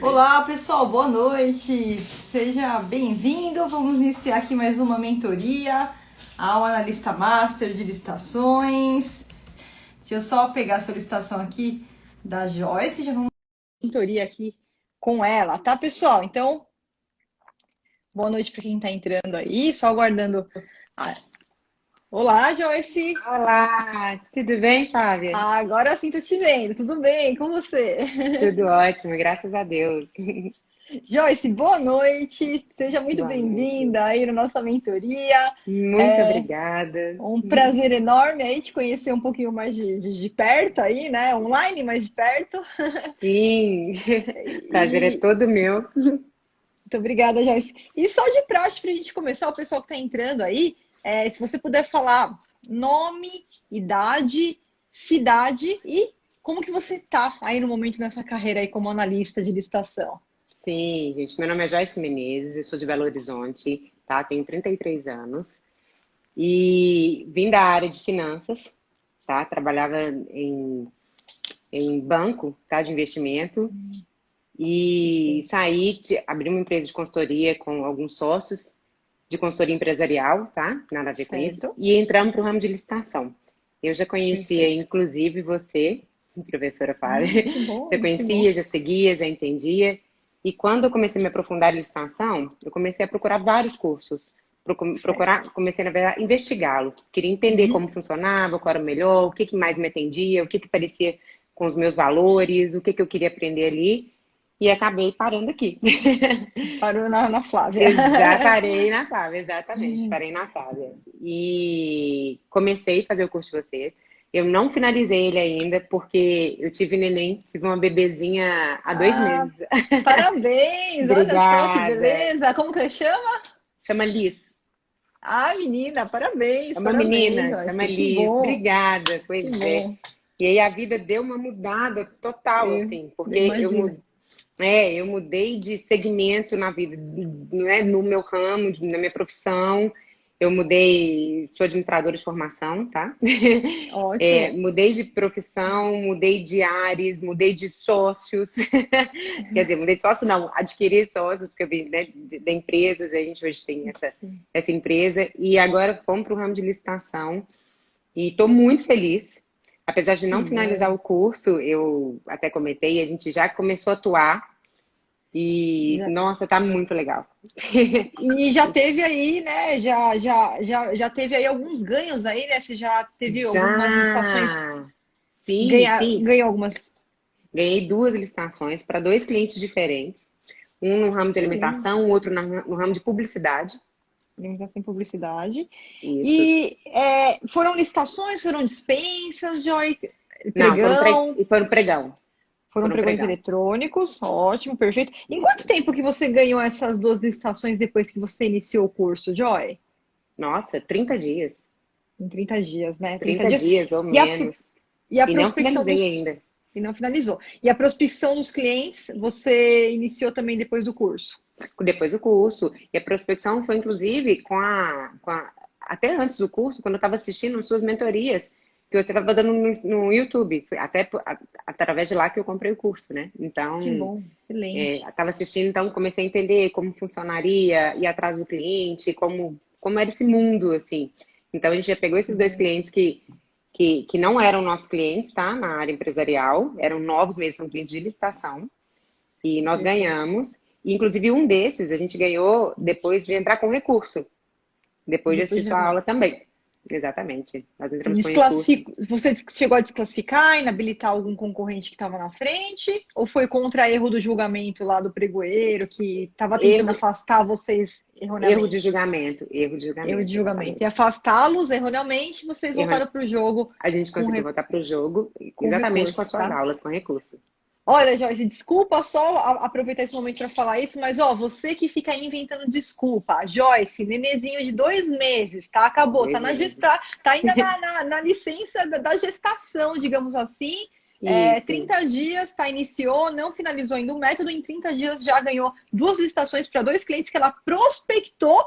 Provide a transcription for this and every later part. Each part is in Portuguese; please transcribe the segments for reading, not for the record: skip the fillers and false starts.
Olá, pessoal, boa noite. Seja bem-vindo. Vamos iniciar aqui mais uma mentoria ao analista master de licitações. Deixa eu só pegar a solicitação aqui da Joyce. Já vamos mentoria aqui com ela, tá, pessoal? Então, boa noite para quem está entrando aí, só aguardando. Olá, Joyce. Olá, tudo bem, Fábia? Agora sim tô te vendo. Tudo bem com você? Tudo ótimo, graças a Deus. Joyce, boa noite. Seja muito Boa noite. bem-vinda aí na nossa mentoria. Muito obrigada. Um prazer enorme aí te conhecer um pouquinho mais de perto aí, né? Online, mais de perto. Sim, prazer é E todo meu. muito obrigada, Joyce. E só de praxe para a gente começar, o pessoal que está entrando aí, se você puder falar nome, idade, cidade e como que você está aí no momento nessa carreira aí como analista de licitação. Sim, gente, meu nome é Joyce Menezes, eu sou de Belo Horizonte, tá? Tenho 33 anos e vim da área de finanças, tá? Trabalhava em banco, tá? De investimento e saí, abri uma empresa de consultoria com alguns sócios de consultoria empresarial, tá? Nada a ver com isso. Certo? E entramos para o ramo de licitação. Eu já conhecia, Perfeito. inclusive, você, professora Fábia. Que bom, Já que bom. conhecia, já seguia, já entendia. E quando eu comecei a me aprofundar em licitação, eu comecei a procurar vários cursos. Certo. Comecei, na verdade, a investigá-los. Queria entender Uhum. como funcionava, qual era o melhor, o que mais me atendia, o que parecia com os meus valores, o que eu queria aprender ali. E acabei parando aqui. Parou na Flávia. Parei na Fábia, exatamente, parei na Fábia. E comecei a fazer o curso de vocês. Eu não finalizei ele ainda, porque eu tive neném, tive uma bebezinha há 2 meses. Ah, parabéns! Olha só que Obrigada. beleza! Como que chama? Chama Liz. Ah, menina, É parabéns, uma parabéns, menina, chama Joyce. Que Liz. bom, Obrigada, que pois é. bom. E aí a vida deu uma mudada total, assim, Eu porque imagino. eu mudei de segmento na vida, né, no meu ramo, na minha profissão. Eu mudei, sou administradora de formação, tá? Ótimo. Mudei de profissão, mudei de áreas, mudei de sócios. Quer dizer, mudei de sócio não, adquiri sócios, porque eu vim, né, de empresas, a gente hoje tem essa empresa. E agora fomos para o ramo de licitação. E estou muito feliz. Apesar de Que não finalizar bom. o curso, eu até comentei, a gente já começou a atuar. E, Já- nossa, tá muito legal. E já teve aí, né? Já teve aí alguns ganhos aí, né? Você já teve algumas licitações, Já! Sim, sim. ganhou algumas. Ganhei 2 licitações para 2 clientes diferentes. Um no ramo de Excelente. alimentação, o outro no ramo de publicidade. Limitação em publicidade. Isso. E foram licitações, foram dispensas, Joy, Não, pregão, foram pregão. foram Foram pregões pregão. eletrônicos, ótimo, perfeito. Em quanto Isso. tempo que você ganhou essas duas licitações depois que você iniciou o curso, Joy? Nossa, 30 dias. Em 30 dias, né? 30 30 dias. dias ou E a, menos. e a E não prospecção finalizei dos. ainda. E não finalizou. E a prospecção dos clientes, você iniciou também depois do curso? Depois do curso. E a prospecção foi, inclusive, até antes do curso, quando eu estava assistindo as suas mentorias, que você estava dando no YouTube. Foi até através de lá que eu comprei o curso, né? Que Então, bom, excelente. estava assistindo, então comecei a entender como funcionaria, ir atrás do cliente, como era esse mundo, assim. Então, a gente já pegou esses 2 clientes que não eram nossos clientes, tá? Na área empresarial, eram novos mesmo, são clientes de licitação. E nós Perfeito. ganhamos. E, inclusive, um desses a gente ganhou depois de entrar com recurso. Depois de Depois assistir de sua aula também. Exatamente. Nós entramos com recurso. Você chegou a desclassificar, inabilitar algum concorrente que estava na frente? Ou foi contra erro do julgamento lá do pregoeiro, que estava tentando Erro, afastar vocês erro de erroneamente? julgamento. Erro de Erro de julgamento, julgamento. E exatamente. afastá-los erroneamente, vocês Erro, voltaram para o jogo a gente com, conseguiu voltar para o jogo com exatamente com as recurso, suas tá? aulas, com recurso. Olha, Joyce, desculpa só aproveitar esse momento para falar isso, mas ó, você que fica aí inventando desculpa, Joyce, nenezinho de 2 meses, tá? Acabou, tá 2 meses. tá ainda na licença da gestação, digamos assim. Isso. 30 dias, tá? Iniciou, não finalizou ainda o método, em 30 dias já ganhou duas licitações para dois clientes que ela prospectou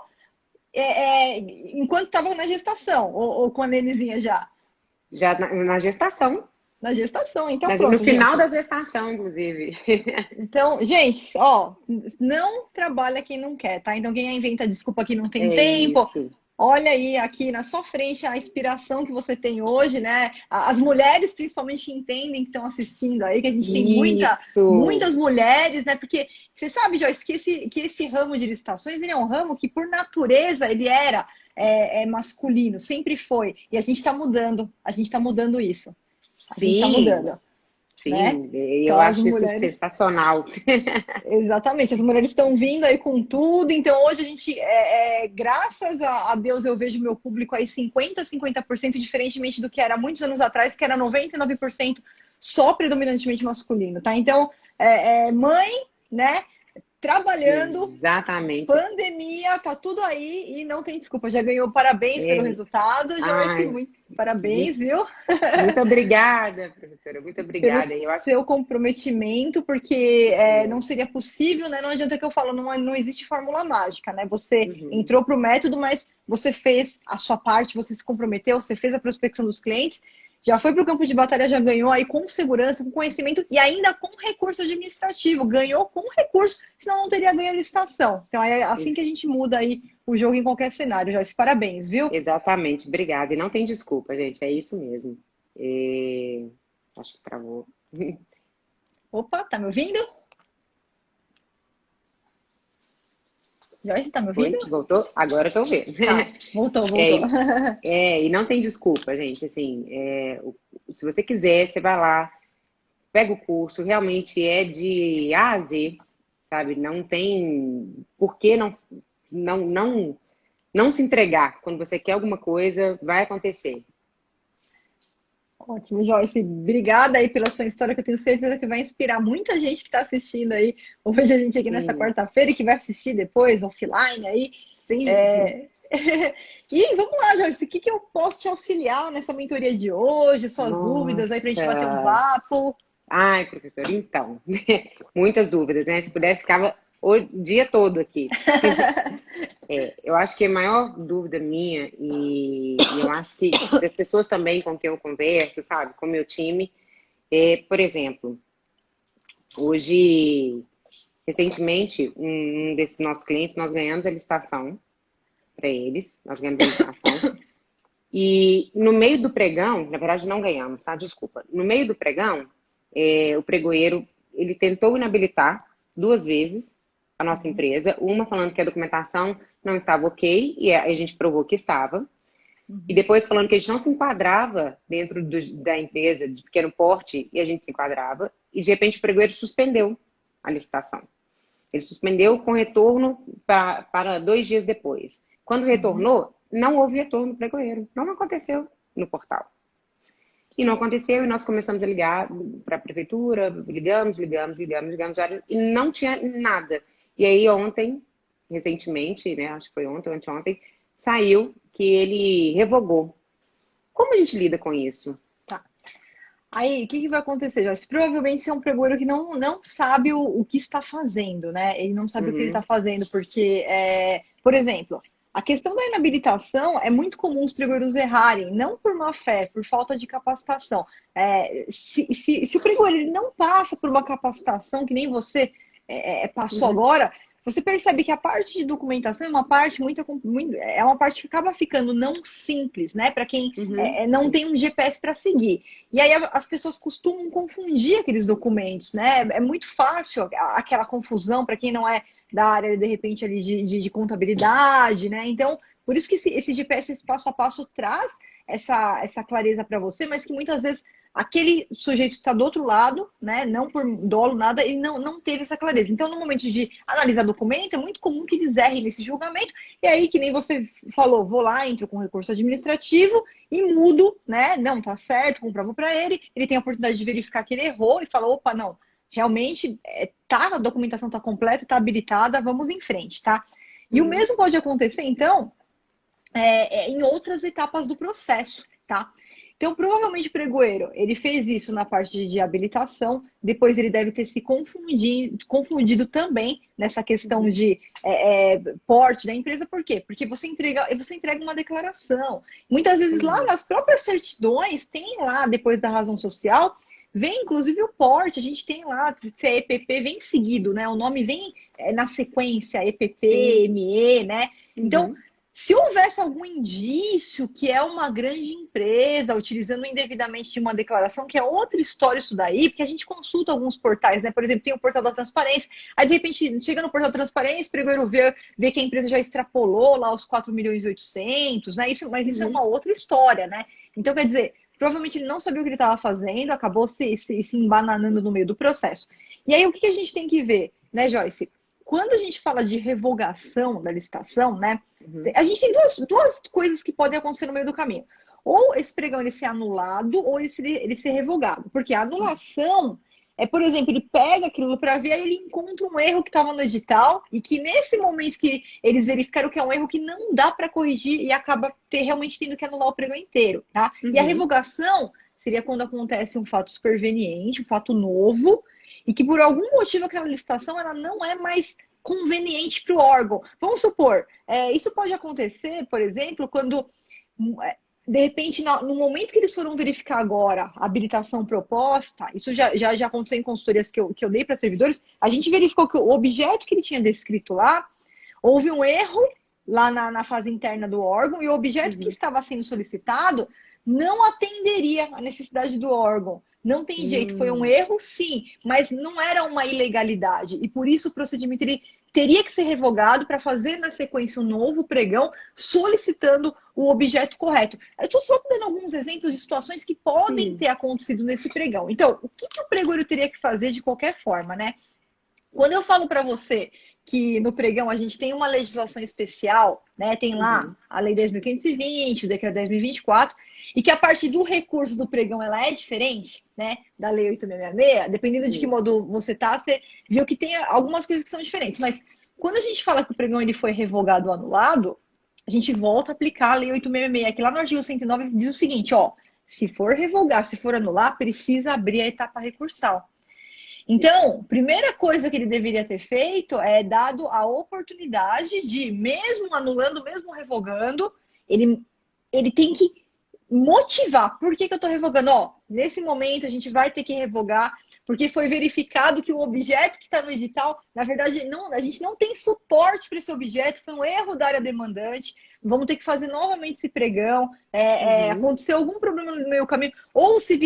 enquanto estava na gestação, ou com a nenezinha já. Já na gestação. Na gestação, então pronto, No final gente. da gestação, inclusive. Então, gente, ó, não trabalha quem não quer, tá? Então, quem inventa desculpa que não tem É tempo, isso. olha aí aqui na sua frente a inspiração que você tem hoje, né? As mulheres, principalmente, que entendem, que estão assistindo aí, que a gente tem Isso. muitas mulheres, né? Porque você sabe, Joyce, que esse ramo de licitações, ele é um ramo que, por natureza, ele era masculino, sempre foi. E a gente está mudando isso. A gente está Sim, mudando, né? sim. Eu Então, as acho isso mulheres. sensacional. Exatamente, as mulheres estão vindo aí com tudo, então hoje a gente, graças a Deus, eu vejo meu público aí 50% diferentemente do que era muitos anos atrás, que era 99% só predominantemente masculino, tá? Então, mãe, né, trabalhando, Exatamente. pandemia, tá tudo aí e não tem desculpa, já ganhou parabéns pelo É. resultado, Joyce, Ai, muito parabéns, viu? muito obrigada, professora. Muito Pelo obrigada. Eu acho seu comprometimento, porque não que. seria possível, né? Não adianta que eu falo, não existe fórmula mágica, né? Você Uhum. entrou para o método, mas você fez a sua parte, você se comprometeu, você fez a prospecção dos clientes, já foi para o campo de batalha, já ganhou aí com segurança, com conhecimento e ainda com recurso administrativo. Ganhou com recurso, senão não teria ganho a licitação. Então é assim que a gente muda aí o jogo em qualquer cenário. Joyce, parabéns, viu? Exatamente, obrigada. E não tem desculpa, gente, é isso mesmo. Acho que travou. Opa, tá me ouvindo? Joyce, tá me ouvindo? Oi, voltou? Agora eu tô vendo. Tá, voltou, voltou. É, e não tem desculpa, gente. Assim, se você quiser, você vai lá, pega o curso, realmente é de A a Z, sabe? Não tem por que não se entregar. Quando você quer alguma coisa, vai acontecer. Ótimo, Joyce. Obrigada aí pela sua história, que eu tenho certeza que vai inspirar muita gente que está assistindo aí hoje a gente aqui nessa Sim, quarta-feira e que vai assistir depois, offline aí. sim. É... E vamos lá, Joyce, o que eu posso te auxiliar nessa mentoria de hoje, suas dúvidas aí para a gente bater um Nossa. papo? Ai, professor, então, muitas dúvidas, né? Se pudesse, ficava o dia todo aqui. Eu acho que a maior dúvida minha, e eu acho que das pessoas também com quem eu converso, sabe, com o meu time, por exemplo, hoje, recentemente, um desses nossos clientes, nós ganhamos a licitação para eles, nós ganhamos a licitação, e no meio do pregão, na verdade não ganhamos, tá? Desculpa. No meio do pregão, o pregoeiro, ele tentou inabilitar 2 vezes a nossa empresa, uma falando que a documentação não estava ok, e a gente provou que estava, e depois falando que a gente não se enquadrava dentro da empresa de pequeno porte, e a gente se enquadrava, e de repente o pregoeiro suspendeu a licitação. Ele suspendeu com retorno para 2 dias depois. Quando retornou, não houve retorno do pregoeiro. Não aconteceu no portal. E não aconteceu, e nós começamos a ligar para a prefeitura, ligamos, e não tinha nada. E aí ontem, recentemente, né, acho que foi ontem ou anteontem, saiu que ele revogou. Como a gente lida com isso? Tá. Aí, o que vai acontecer, Joyce? Provavelmente é um pregoeiro que não sabe o que está fazendo, né? Ele não sabe o que ele está Uhum, fazendo, porque, por exemplo, a questão da inabilitação é muito comum os pregoeiros errarem, não por má fé, por falta de capacitação. Se o pregoeiro ele não passa por uma capacitação que nem você passou uhum, agora, você percebe que a parte de documentação é uma parte é uma parte que acaba ficando não simples, né? Para quem uhum, não sim. tem um GPS para seguir. E aí as pessoas costumam confundir aqueles documentos, né? É muito fácil aquela confusão para quem não é da área, de repente, ali de contabilidade, né? Então, por isso que esse GPS, esse passo a passo, traz essa clareza para você, mas que muitas vezes aquele sujeito que está do outro lado, né, não por dolo, nada, ele não teve essa clareza. Então, no momento de analisar documento, é muito comum que eles errem nesse julgamento, e aí, que nem você falou, vou lá, entro com recurso administrativo e mudo, né, não, tá certo, comprovo para ele tem a oportunidade de verificar que ele errou e fala, opa, não, realmente, a documentação está completa, está habilitada, vamos em frente, tá? E o Uhum, mesmo pode acontecer, então, em outras etapas do processo, tá? Então, provavelmente o pregoeiro, ele fez isso na parte de habilitação, depois ele deve ter se confundido também nessa questão de porte da empresa. Por quê? Porque você entrega uma declaração. Muitas vezes lá nas próprias certidões, tem lá, depois da razão social, vem inclusive o porte, a gente tem lá, se é EPP, vem seguido, né? O nome vem na sequência, EPP, sim, ME, né? Então, se houvesse algum indício que é uma grande empresa utilizando indevidamente de uma declaração, que é outra história isso daí, porque a gente consulta alguns portais, né? Por exemplo, tem o portal da transparência, aí de repente chega no portal da transparência, o pregoeiro vê que a empresa já extrapolou lá os 4.800.000, né? Mas isso é uma outra história, né? Então, quer dizer, provavelmente ele não sabia o que ele estava fazendo, acabou se embananando no meio do processo. E aí, o que a gente tem que ver, né, Joyce? Quando a gente fala de revogação da licitação, né, a gente tem duas coisas que podem acontecer no meio do caminho. Ou esse pregão ele ser anulado, ou ele ser revogado. Porque a anulação é, por exemplo, ele pega aquilo para ver, aí ele encontra um erro que estava no edital, e que nesse momento que eles verificaram que é um erro que não dá para corrigir, e acaba realmente tendo que anular o pregão inteiro, tá? E a revogação seria quando acontece um fato superveniente, um fato novo, e que por algum motivo aquela licitação ela não é mais conveniente para o órgão. Vamos supor, isso pode acontecer, por exemplo, quando, de repente, no momento que eles foram verificar agora a habilitação proposta, isso já aconteceu em consultorias que eu dei para servidores, a gente verificou que o objeto que ele tinha descrito lá, houve um erro lá na fase interna do órgão, e o objeto que estava sendo solicitado não atenderia à necessidade do órgão. Não tem jeito, foi um erro, sim, mas não era uma ilegalidade. E por isso o procedimento ele teria que ser revogado para fazer na sequência um novo pregão solicitando o objeto correto. Eu estou só dando alguns exemplos de situações que podem ter acontecido nesse pregão. Então, o que o pregoeiro teria que fazer de qualquer forma, né? Quando eu falo para você que no pregão a gente tem uma legislação especial, né? Tem lá a Lei 10.520, o Decreto 10.024, e que a partir do recurso do pregão ela é diferente, né, da Lei 8.666, dependendo de que modo você tá, você viu que tem algumas coisas que são diferentes. Mas quando a gente fala que o pregão ele foi revogado ou anulado, a gente volta a aplicar a Lei 8.666, que lá no artigo 109 diz o seguinte, ó, se for revogar, se for anular, precisa abrir a etapa recursal. Então, primeira coisa que ele deveria ter feito é dado a oportunidade de, mesmo anulando, mesmo revogando, ele tem que motivar. Por que eu estou revogando? Ó, nesse momento a gente vai ter que revogar, porque foi verificado que o objeto que está no edital, na verdade, a gente não tem suporte para esse objeto, foi um erro da área demandante, vamos ter que fazer novamente esse pregão, aconteceu algum problema no meio caminho, ou se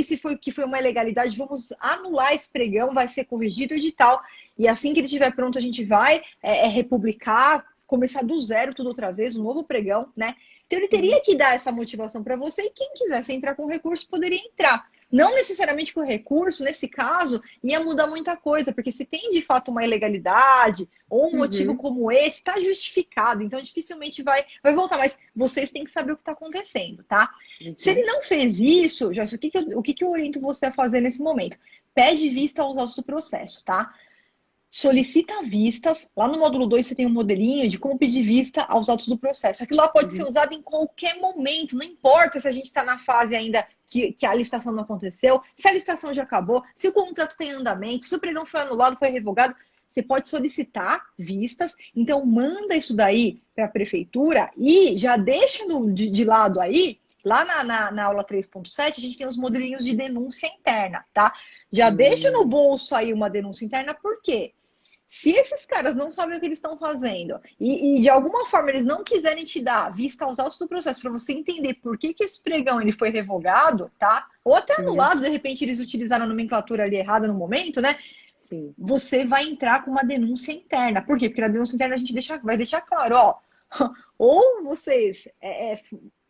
que foi uma ilegalidade, vamos anular esse pregão, vai ser corrigido o edital, e assim que ele estiver pronto, a gente vai republicar, começar do zero tudo outra vez, um novo pregão, né? Então, ele teria que dar essa motivação para você, e quem quisesse entrar com recurso poderia entrar. Não necessariamente com recurso, nesse caso, ia mudar muita coisa, porque se tem de fato uma ilegalidade ou um motivo como esse, está justificado, então dificilmente vai voltar, mas vocês têm que saber o que está acontecendo, tá? Se ele não fez isso, Joyce, o que eu oriento você a fazer nesse momento? Pede vista aos autos do processo, tá? Solicita vistas. Lá no módulo 2 você tem um modelinho de como pedir vista aos autos do processo. Aquilo lá pode ser usado em qualquer momento, não importa se a gente está na fase ainda que a licitação não aconteceu, se a licitação já acabou, se o contrato tem andamento, se o pregão foi anulado, foi revogado, você pode solicitar vistas. Então, manda isso daí para a prefeitura e já deixa de lado aí. Lá na aula 3.7, a gente tem os modelinhos de denúncia interna, tá? Já deixa no bolso aí uma denúncia interna, por quê? Se esses caras não sabem o que eles estão fazendo e de alguma forma eles não quiserem te dar vista aos autos do processo para você entender por que esse pregão ele foi revogado, tá? Ou até anulado, de repente eles utilizaram a nomenclatura ali errada no momento, né? Sim. Você vai entrar com uma denúncia interna. Por quê? Porque na denúncia interna a gente vai deixar claro, ó, ou vocês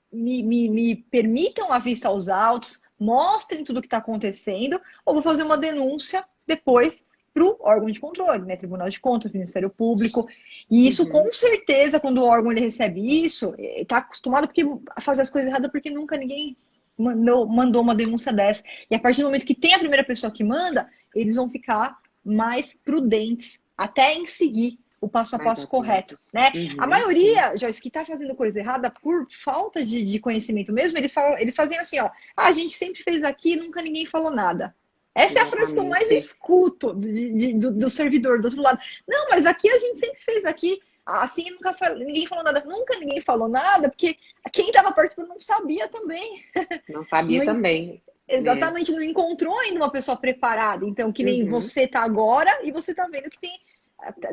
me permitam a vista aos autos, mostrem tudo o que está acontecendo, ou vou fazer uma denúncia depois para o órgão de controle, né? Tribunal de Contas, Ministério Público. E isso, com certeza, quando o órgão ele recebe isso, está acostumado a fazer as coisas erradas porque nunca ninguém mandou uma denúncia dessa. E a partir do momento que tem a primeira pessoa que manda, eles vão ficar mais prudentes até em seguir o passo a Mais passo correto, atentos. né? A Uhum, sim, maioria, Joyce, que tá fazendo coisa errada por falta de conhecimento mesmo, eles fazem assim, ó, a gente sempre fez aqui, nunca ninguém falou nada. Essa é a frase que eu mais exatamente. escuto do servidor do outro lado. Não, mas aqui a gente sempre fez aqui. Assim ninguém falou nada. Nunca ninguém falou nada, porque quem estava participando não sabia também. Não sabia Não, também, né? exatamente, não encontrou ainda uma pessoa preparada. Então, que nem Uhum, você tá agora e você tá vendo que tem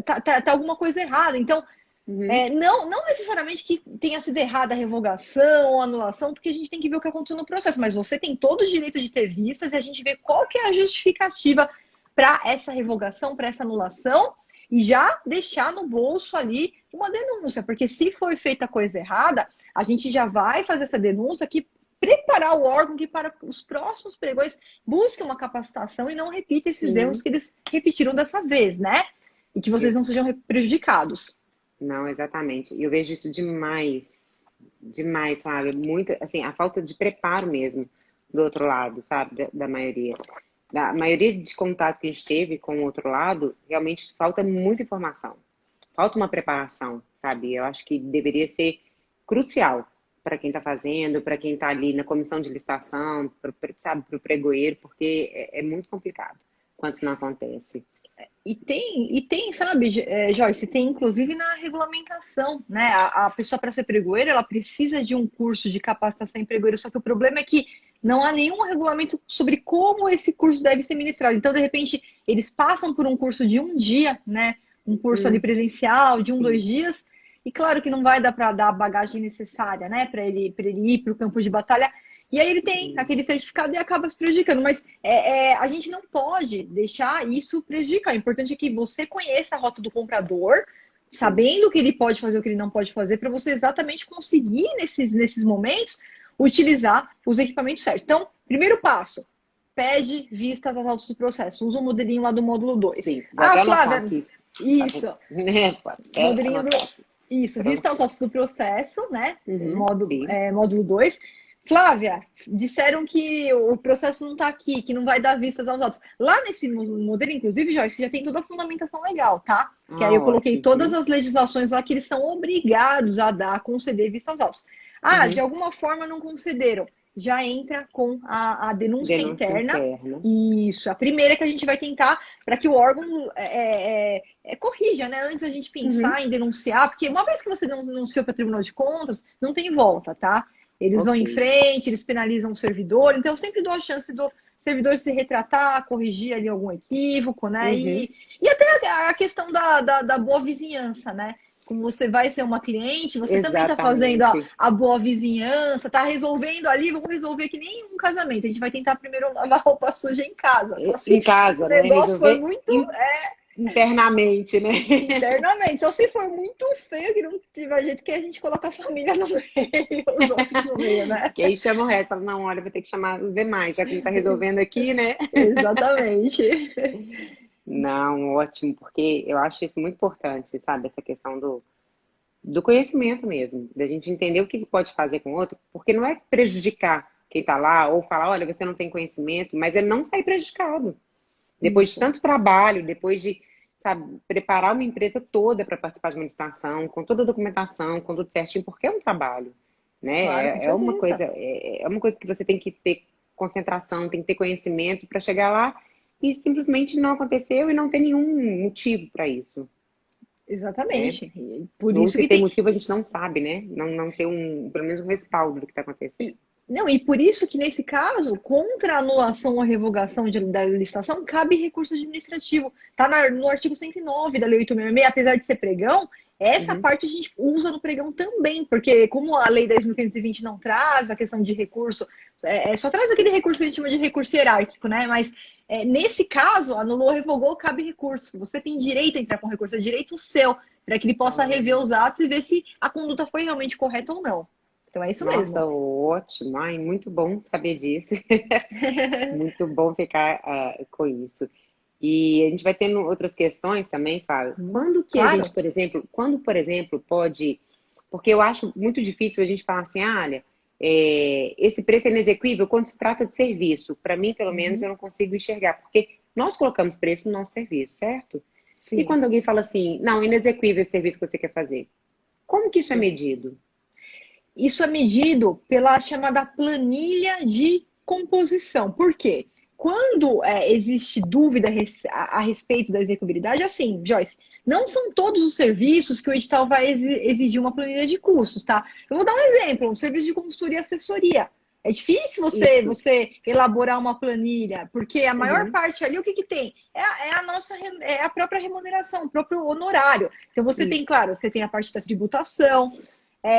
tá alguma coisa errada. Então, uhum, não necessariamente que tenha sido errada a revogação ou anulação, porque a gente tem que ver o que aconteceu no processo, mas você tem todo o direito de ter vistas e a gente vê qual que é a justificativa para essa revogação, para essa anulação, e já deixar no bolso ali uma denúncia, porque se foi feita coisa errada, a gente já vai fazer essa denúncia que preparar o órgão que para os próximos pregões busque uma capacitação e não repita esses erros sim. que eles repetiram dessa vez, né? E que vocês não sejam prejudicados. Não, exatamente. E eu vejo isso demais, sabe? Muito, assim, a falta de preparo mesmo do outro lado, sabe? Da maioria. Da maioria de contato que a gente teve com o outro lado, realmente falta muita informação. Falta uma preparação, sabe? Eu acho que deveria ser crucial para quem está fazendo, para quem está ali na comissão de licitação, sabe, para o pregoeiro, porque é muito complicado quando isso não acontece. E tem, sabe, Joyce, tem inclusive na regulamentação, né? A pessoa para ser pregoeira, ela precisa de um curso de capacitação em pregoeiro, só que o problema é que não há nenhum regulamento sobre como esse curso deve ser ministrado. Então, de repente, eles passam por um curso de um dia, né? Um curso ali Hum, presencial de um, sim. 2 dias, e claro que não vai dar para dar a bagagem necessária, né? Para ele ir para o campo de batalha. E aí ele tem Sim. aquele certificado e acaba se prejudicando. Mas a gente não pode deixar isso prejudicar. O importante é que você conheça a rota do comprador, Sim. sabendo o que ele pode fazer, o que ele não pode fazer, para você exatamente conseguir, nesses momentos, utilizar os equipamentos certos. Então, primeiro passo, pede vistas às autos do processo. Usa o modelinho lá do módulo 2. Sim. Vou Ah, até anotar Flávia, aqui. isso. Né? Vou até Modelinho do. anotar aqui. Isso, vista aos Pronto. autos do processo, né? Uhum, sim. Módulo 2. Flávia, disseram que o processo não está aqui, que não vai dar vistas aos autos. Lá nesse modelo, inclusive, Joyce, já tem toda a fundamentação legal, tá? Que aí Ah, eu coloquei ótimo. todas Uhum. as legislações lá que eles são obrigados a dar, a conceder vista aos autos. Ah, de Uhum. alguma forma não concederam. Já entra com a denúncia Denúncia interna. interna. Isso, a primeira que a gente vai tentar para que o órgão corrija, né? Antes a gente Uhum. pensar em denunciar, porque uma vez que você denunciou para o Tribunal de Contas, não tem volta, tá? Eles vão Ok. em frente, eles penalizam o servidor, então eu sempre dou a chance do servidor se retratar, corrigir ali algum equívoco, né? Uhum. E até a questão da boa vizinhança, né? Como você vai ser uma cliente, você também está fazendo Exatamente. a boa vizinhança, está resolvendo ali, vamos resolver que nem um casamento. A gente vai tentar primeiro lavar roupa suja em casa. Só se Em o casa, né? negócio for Resolver muito internamente, né? internamente. Só se for muito feio, que não tiver jeito que a gente coloca a família no meio, os outros no meio, né? Que aí chama o resto, fala, não, olha, vou ter que chamar os demais, já que não está resolvendo aqui, né? Exatamente. Não, ótimo, porque eu acho isso muito importante, sabe? Essa questão do conhecimento mesmo, da gente entender o que pode fazer com o outro, porque não é prejudicar quem está lá, ou falar, olha, você não tem conhecimento, mas é não sair prejudicado. Depois de Isso. tanto trabalho, depois de, sabe, preparar uma empresa toda para participar de uma licitação, com toda a documentação, com tudo certinho, porque é um trabalho, Claro, com né? certeza. É uma coisa que você tem que ter concentração, tem que ter conhecimento para chegar lá e simplesmente não aconteceu e não tem nenhum motivo para isso, né? Exatamente. E por Ou isso se que tem tem. motivo, a gente não sabe, né? Não ter pelo menos um respaldo do que está acontecendo. Não, e por isso que nesse caso, contra a anulação ou revogação da licitação, cabe recurso administrativo. Está no artigo 109 da Lei 8.666, apesar de ser pregão, essa Uhum. parte a gente usa no pregão também, porque como a Lei 10.520 não traz a questão de recurso, só traz aquele recurso que a gente chama de recurso hierárquico, né? Mas nesse caso, anulou, revogou, cabe recurso. Você tem direito a entrar com recurso, é direito seu, para que ele possa rever os atos e ver se a conduta foi realmente correta ou não. Então é isso Nossa, mesmo. ótimo. Ai, muito bom saber disso. Muito bom ficar com isso. E a gente vai tendo outras questões também, Fábio. Quando que a gente, Claro. por exemplo, pode... Porque eu acho muito difícil a gente falar assim, ah, olha, esse preço é inexequível quando se trata de serviço. Para mim, pelo menos, Uhum. eu não consigo enxergar. Porque nós colocamos preço no nosso serviço, certo? E quando alguém fala assim, não, inexequível esse serviço que você quer fazer, como que isso é medido? Isso é medido pela chamada planilha de composição. Por quê? Quando existe dúvida a respeito da execuibilidade, assim, Joyce, não são todos os serviços que o edital vai exigir uma planilha de custos, tá? Eu vou dar um exemplo, um serviço de consultoria e assessoria. É difícil você elaborar uma planilha, porque a maior parte ali, o que tem? É a própria remuneração, o próprio honorário. Então você tem, claro, você tem a parte da tributação,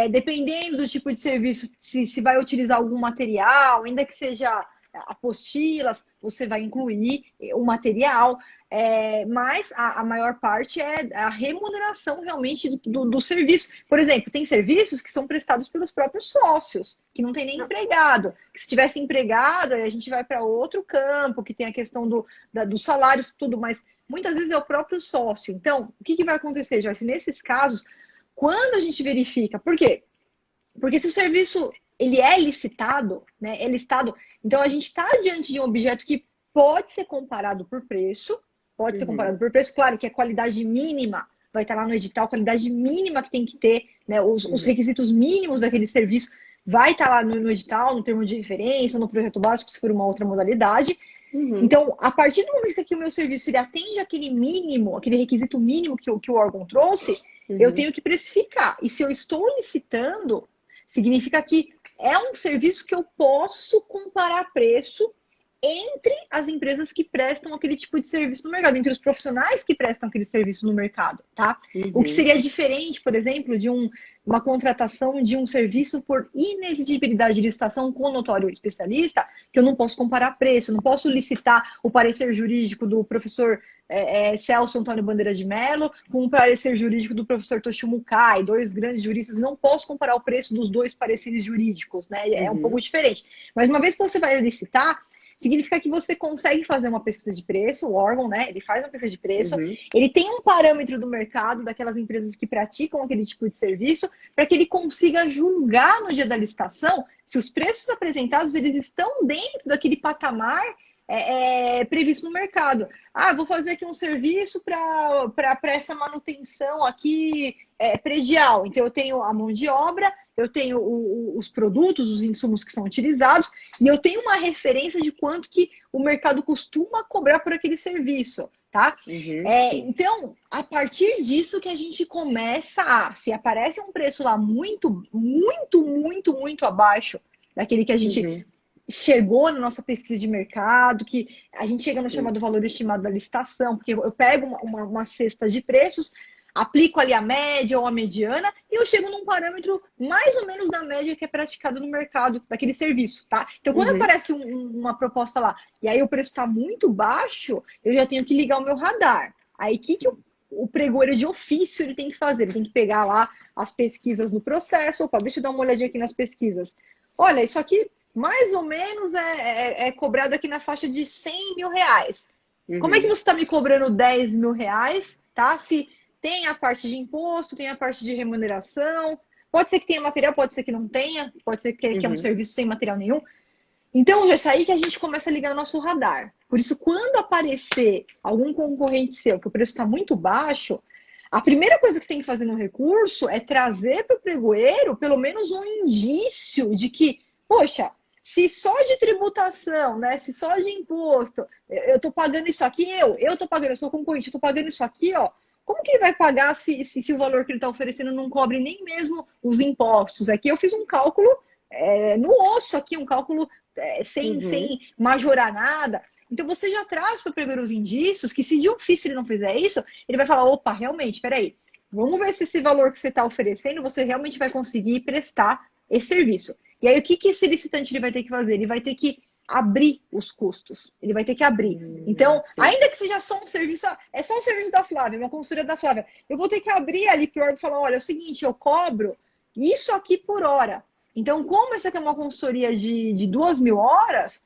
dependendo do tipo de serviço, se vai utilizar algum material, ainda que seja apostilas, você vai incluir o material, mas a maior parte é a remuneração realmente do serviço. Por exemplo, tem serviços que são prestados pelos próprios sócios, que não tem nem empregado. Que se tivesse empregado, a gente vai para outro campo, que tem a questão dos salários, tudo, mas muitas vezes é o próprio sócio. Então, o que vai acontecer, Joyce? Nesses casos, quando a gente verifica, por quê? Porque se o serviço ele é licitado, né, é listado, então a gente está diante de um objeto que pode ser comparado por preço, claro que a qualidade mínima vai estar lá no edital, a qualidade mínima que tem que ter, né, os requisitos mínimos daquele serviço vai estar lá no edital, no termo de referência, no projeto básico, se for uma outra modalidade. Então, a partir do momento que o meu serviço ele atende aquele mínimo, aquele requisito mínimo que o órgão trouxe, eu tenho que precificar. E se eu estou licitando, significa que é um serviço que eu posso comparar preço entre as empresas que prestam aquele tipo de serviço no mercado, entre os profissionais que prestam aquele serviço no mercado, tá? O que seria diferente, por exemplo, de uma contratação de um serviço por inexigibilidade de licitação com notório especialista, que eu não posso comparar preço, não posso licitar o parecer jurídico do professor Celso Antônio Bandeira de Mello com o parecer jurídico do professor Toshio Mukai, dois grandes juristas. Não posso comparar o preço dos dois pareceres jurídicos, né? É um pouco diferente. Mas uma vez que você vai licitar, significa que você consegue fazer uma pesquisa de preço, o órgão, né? Ele faz uma pesquisa de preço, ele tem um parâmetro do mercado daquelas empresas que praticam aquele tipo de serviço, para que ele consiga julgar no dia da licitação se os preços apresentados eles estão dentro daquele patamar previsto no mercado. Vou fazer aqui um serviço para essa manutenção aqui predial. Então, eu tenho a mão de obra, eu tenho os produtos, os insumos que são utilizados, e eu tenho uma referência de quanto que o mercado costuma cobrar por aquele serviço, tá? Então, a partir disso que a gente começa se aparece um preço lá muito, muito, muito, muito abaixo daquele que a gente chegou na nossa pesquisa de mercado, que a gente chega no chamado valor estimado da licitação, porque eu pego uma cesta de preços, aplico ali a média ou a mediana, e eu chego num parâmetro mais ou menos da média que é praticado no mercado daquele serviço, tá? Então, quando aparece uma proposta lá, e aí o preço está muito baixo, eu já tenho que ligar o meu radar. Aí, o que o pregoeiro de ofício ele tem que fazer? Ele tem que pegar lá as pesquisas no processo. Opa, deixa eu dar uma olhadinha aqui nas pesquisas. Olha, isso aqui mais ou menos é cobrado aqui na faixa de 100 mil reais. Como é que você está me cobrando 10 mil reais, tá? Se tem a parte de imposto, tem a parte de remuneração, pode ser que tenha material, pode ser que não tenha, pode ser que é um serviço sem material nenhum. Então, é aí que a gente começa a ligar o nosso radar. Por isso, quando aparecer algum concorrente seu que o preço está muito baixo, a primeira coisa que você tem que fazer no recurso é trazer para o pregoeiro pelo menos um indício de que, poxa, se só de tributação, né? Se só de imposto, eu estou pagando isso aqui, eu estou pagando, eu sou concorrente, eu estou pagando isso aqui, ó. Como que ele vai pagar se o valor que ele está oferecendo não cobre nem mesmo os impostos? Aqui eu fiz um cálculo no osso aqui, um cálculo sem majorar nada. Então você já traz para o pregoeiro os indícios que se de ofício ele não fizer isso, ele vai falar, opa, realmente, peraí, vamos ver se esse valor que você está oferecendo, você realmente vai conseguir prestar esse serviço. E aí, o que esse licitante ele vai ter que fazer? Ele vai ter que abrir os custos. Ele vai ter que abrir. Então, ainda que seja só um serviço, é só um serviço da Flávia, uma consultoria da Flávia, eu vou ter que abrir ali para o órgão e falar, olha, é o seguinte, eu cobro isso aqui por hora. Então, como essa aqui é uma consultoria de 2.000 horas,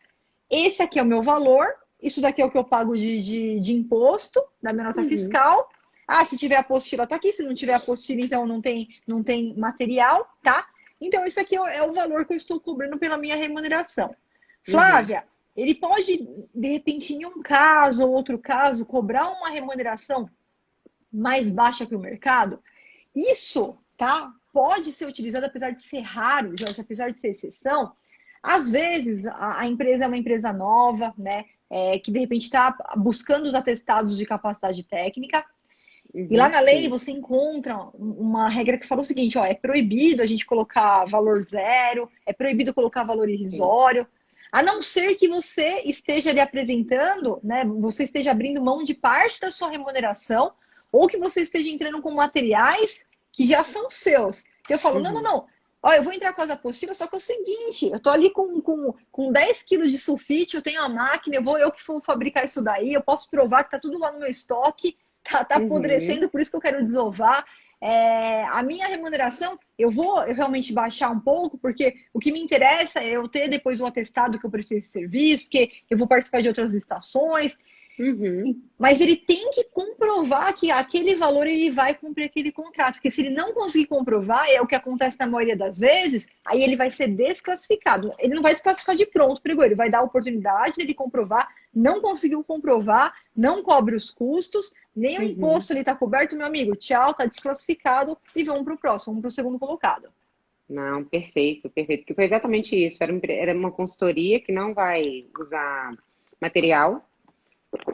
esse aqui é o meu valor, isso daqui é o que eu pago de imposto, da minha nota fiscal. Se tiver apostila, tá aqui. Se não tiver apostila, então não tem material, tá? Então, esse aqui é o valor que eu estou cobrando pela minha remuneração. Flávia, ele pode, de repente, em um caso ou outro caso, cobrar uma remuneração mais baixa que o mercado, isso, tá? Pode ser utilizado, apesar de ser raro, Joyce, apesar de ser exceção. Às vezes, a empresa é uma empresa nova, né? Que de repente está buscando os atestados de capacidade técnica. E lá na lei sim. você encontra uma regra que fala o seguinte, ó, é proibido a gente colocar valor zero, é proibido colocar valor Sim. irrisório, a não ser que você esteja lhe apresentando, né? Você esteja abrindo mão de parte da sua remuneração, ou que você esteja entrando com materiais que já são seus. Que eu falo, não, não, Uhum. não. Ó, eu vou entrar com as apostilas, só que é o seguinte, eu tô ali com 10 quilos de sulfite, eu tenho a máquina, eu que vou fabricar isso daí, eu posso provar que tá tudo lá no meu estoque, tá Uhum. apodrecendo, por isso que eu quero desovar. A minha remuneração, eu vou realmente baixar um pouco, porque o que me interessa é eu ter depois o atestado que eu preciso de serviço, porque eu vou participar de outras licitações, Uhum. mas ele tem que comprovar que aquele valor ele vai cumprir aquele contrato. Porque se ele não conseguir comprovar, é o que acontece na maioria das vezes, aí ele vai ser desclassificado. Ele não vai desclassificar de pronto, pregou. Ele vai dar a oportunidade dele comprovar, não conseguiu comprovar, não cobre os custos, nem o Uhum. imposto ele está coberto, meu amigo. Tchau, está desclassificado e vamos para o próximo, vamos para o segundo colocado. Não, perfeito, perfeito. Porque foi exatamente isso. Era uma consultoria que não vai usar material,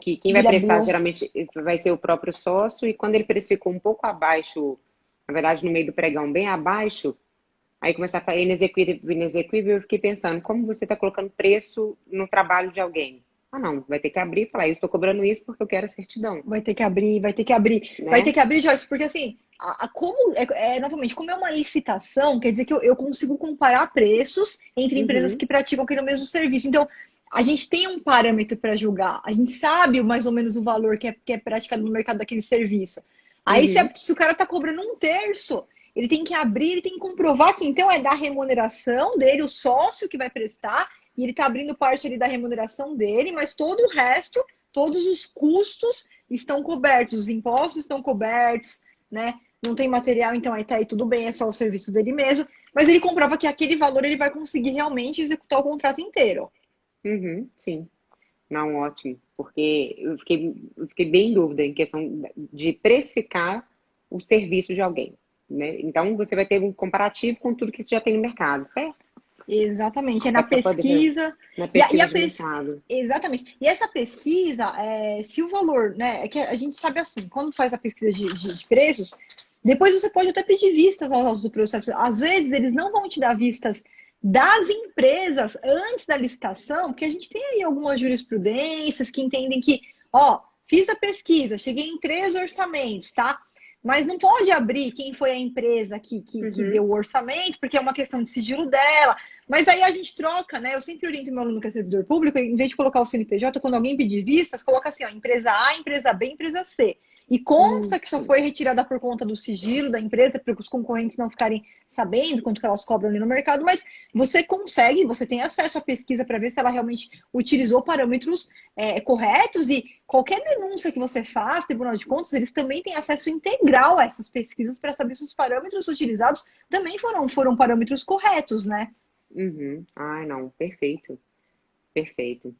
que quem vai Ele prestar abriu. geralmente vai ser o próprio sócio, e quando ele precificou um pouco abaixo, na verdade no meio do pregão, bem abaixo, aí começar a falar inexequível, inexequível, eu fiquei pensando, como você está colocando preço no trabalho de alguém? Ah, não, vai ter que abrir e falar, eu estou cobrando isso porque eu quero a certidão, Vai ter que abrir, vai ter que abrir, vai ter né? que abrir, Joyce, porque assim, como novamente, como é uma licitação, quer dizer que eu consigo comparar preços entre empresas Uhum, que praticam aquele mesmo serviço. Então, a gente tem um parâmetro para julgar, a gente sabe mais ou menos o valor que é praticado no mercado daquele serviço. Aí, uhum, se o cara está cobrando um terço, ele tem que abrir, ele tem que comprovar que então é da remuneração dele, o sócio que vai prestar, e ele está abrindo parte ali da remuneração dele, mas todo o resto, todos os custos estão cobertos, os impostos estão cobertos, né? Não tem material, então aí tá aí tudo bem, é só o serviço dele mesmo. Mas ele comprova que aquele valor ele vai conseguir realmente executar o contrato inteiro. uhum, sim. Não, ótimo, porque eu fiquei bem em dúvida em questão de precificar o serviço de alguém, né? Então, você vai ter um comparativo com tudo que já tem no mercado, certo? Exatamente, é na É para poder ver pesquisa. na E a, e pesquisa a de pes... mercado. Exatamente. E essa pesquisa, se o valor, né? É que a gente sabe assim, quando faz a pesquisa de preços, depois você pode até pedir vistas aos do processo. Às vezes eles não vão te dar vistas das empresas antes da licitação, porque a gente tem aí algumas jurisprudências que entendem que, ó, fiz a pesquisa, cheguei em 3 orçamentos, tá? Mas não pode abrir quem foi a empresa que deu Uhum, o orçamento, porque é uma questão de sigilo dela. Mas aí a gente troca, né? Eu sempre oriento meu aluno que é servidor público, em vez de colocar o CNPJ, quando alguém pedir vistas, coloca assim, ó, empresa A, empresa B, empresa C. E consta que só sim. foi retirada por conta do sigilo da empresa, para os concorrentes não ficarem sabendo quanto que elas cobram ali no mercado, mas você consegue, você tem acesso à pesquisa para ver se ela realmente utilizou parâmetros corretos e qualquer denúncia que você faz, Tribunal de Contas, eles também têm acesso integral a essas pesquisas para saber se os parâmetros utilizados também foram parâmetros corretos, né? Uhum. Ai, não, perfeito, perfeito.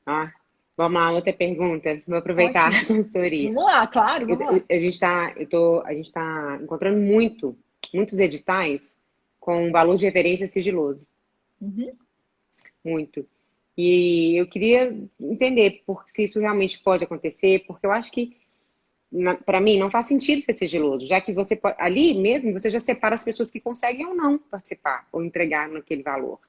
Ah, vamos lá, outra pergunta. Vou aproveitar Ótimo. a consultoria. Vamos lá, claro, vamos lá. A gente tá encontrando muitos editais com valor de referência sigiloso, Uhum. muito. E eu queria entender se isso realmente pode acontecer, porque eu acho que, para mim, não faz sentido ser sigiloso, já que ali mesmo, você já separa as pessoas que conseguem ou não participar, ou entregar naquele valor.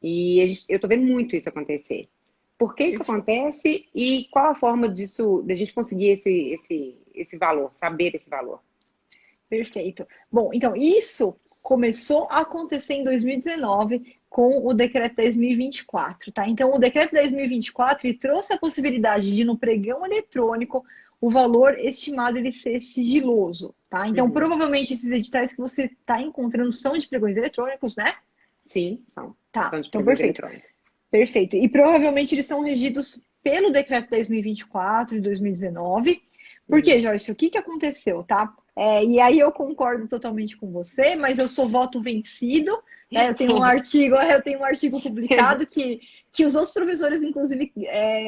E eu estou vendo muito isso acontecer. Por que isso Perfeito. acontece e qual a forma disso, da gente conseguir esse valor, saber esse valor? Perfeito. Bom, então, isso começou a acontecer em 2019 com o decreto 10.024, tá? Então, o decreto 10.024 ele trouxe a possibilidade de, no pregão eletrônico, o valor estimado ele ser sigiloso, tá? Então, Uhum. provavelmente, esses editais que você está encontrando são de pregões eletrônicos, né? Sim, Tá, são de então pregões perfeito. eletrônicos. Perfeito. E provavelmente eles são regidos pelo decreto 10.024 de 2019. Por quê, Uhum. Joyce? O que aconteceu, tá? E aí eu concordo totalmente com você, mas eu sou voto vencido, Eu tenho um artigo publicado que os outros professores, inclusive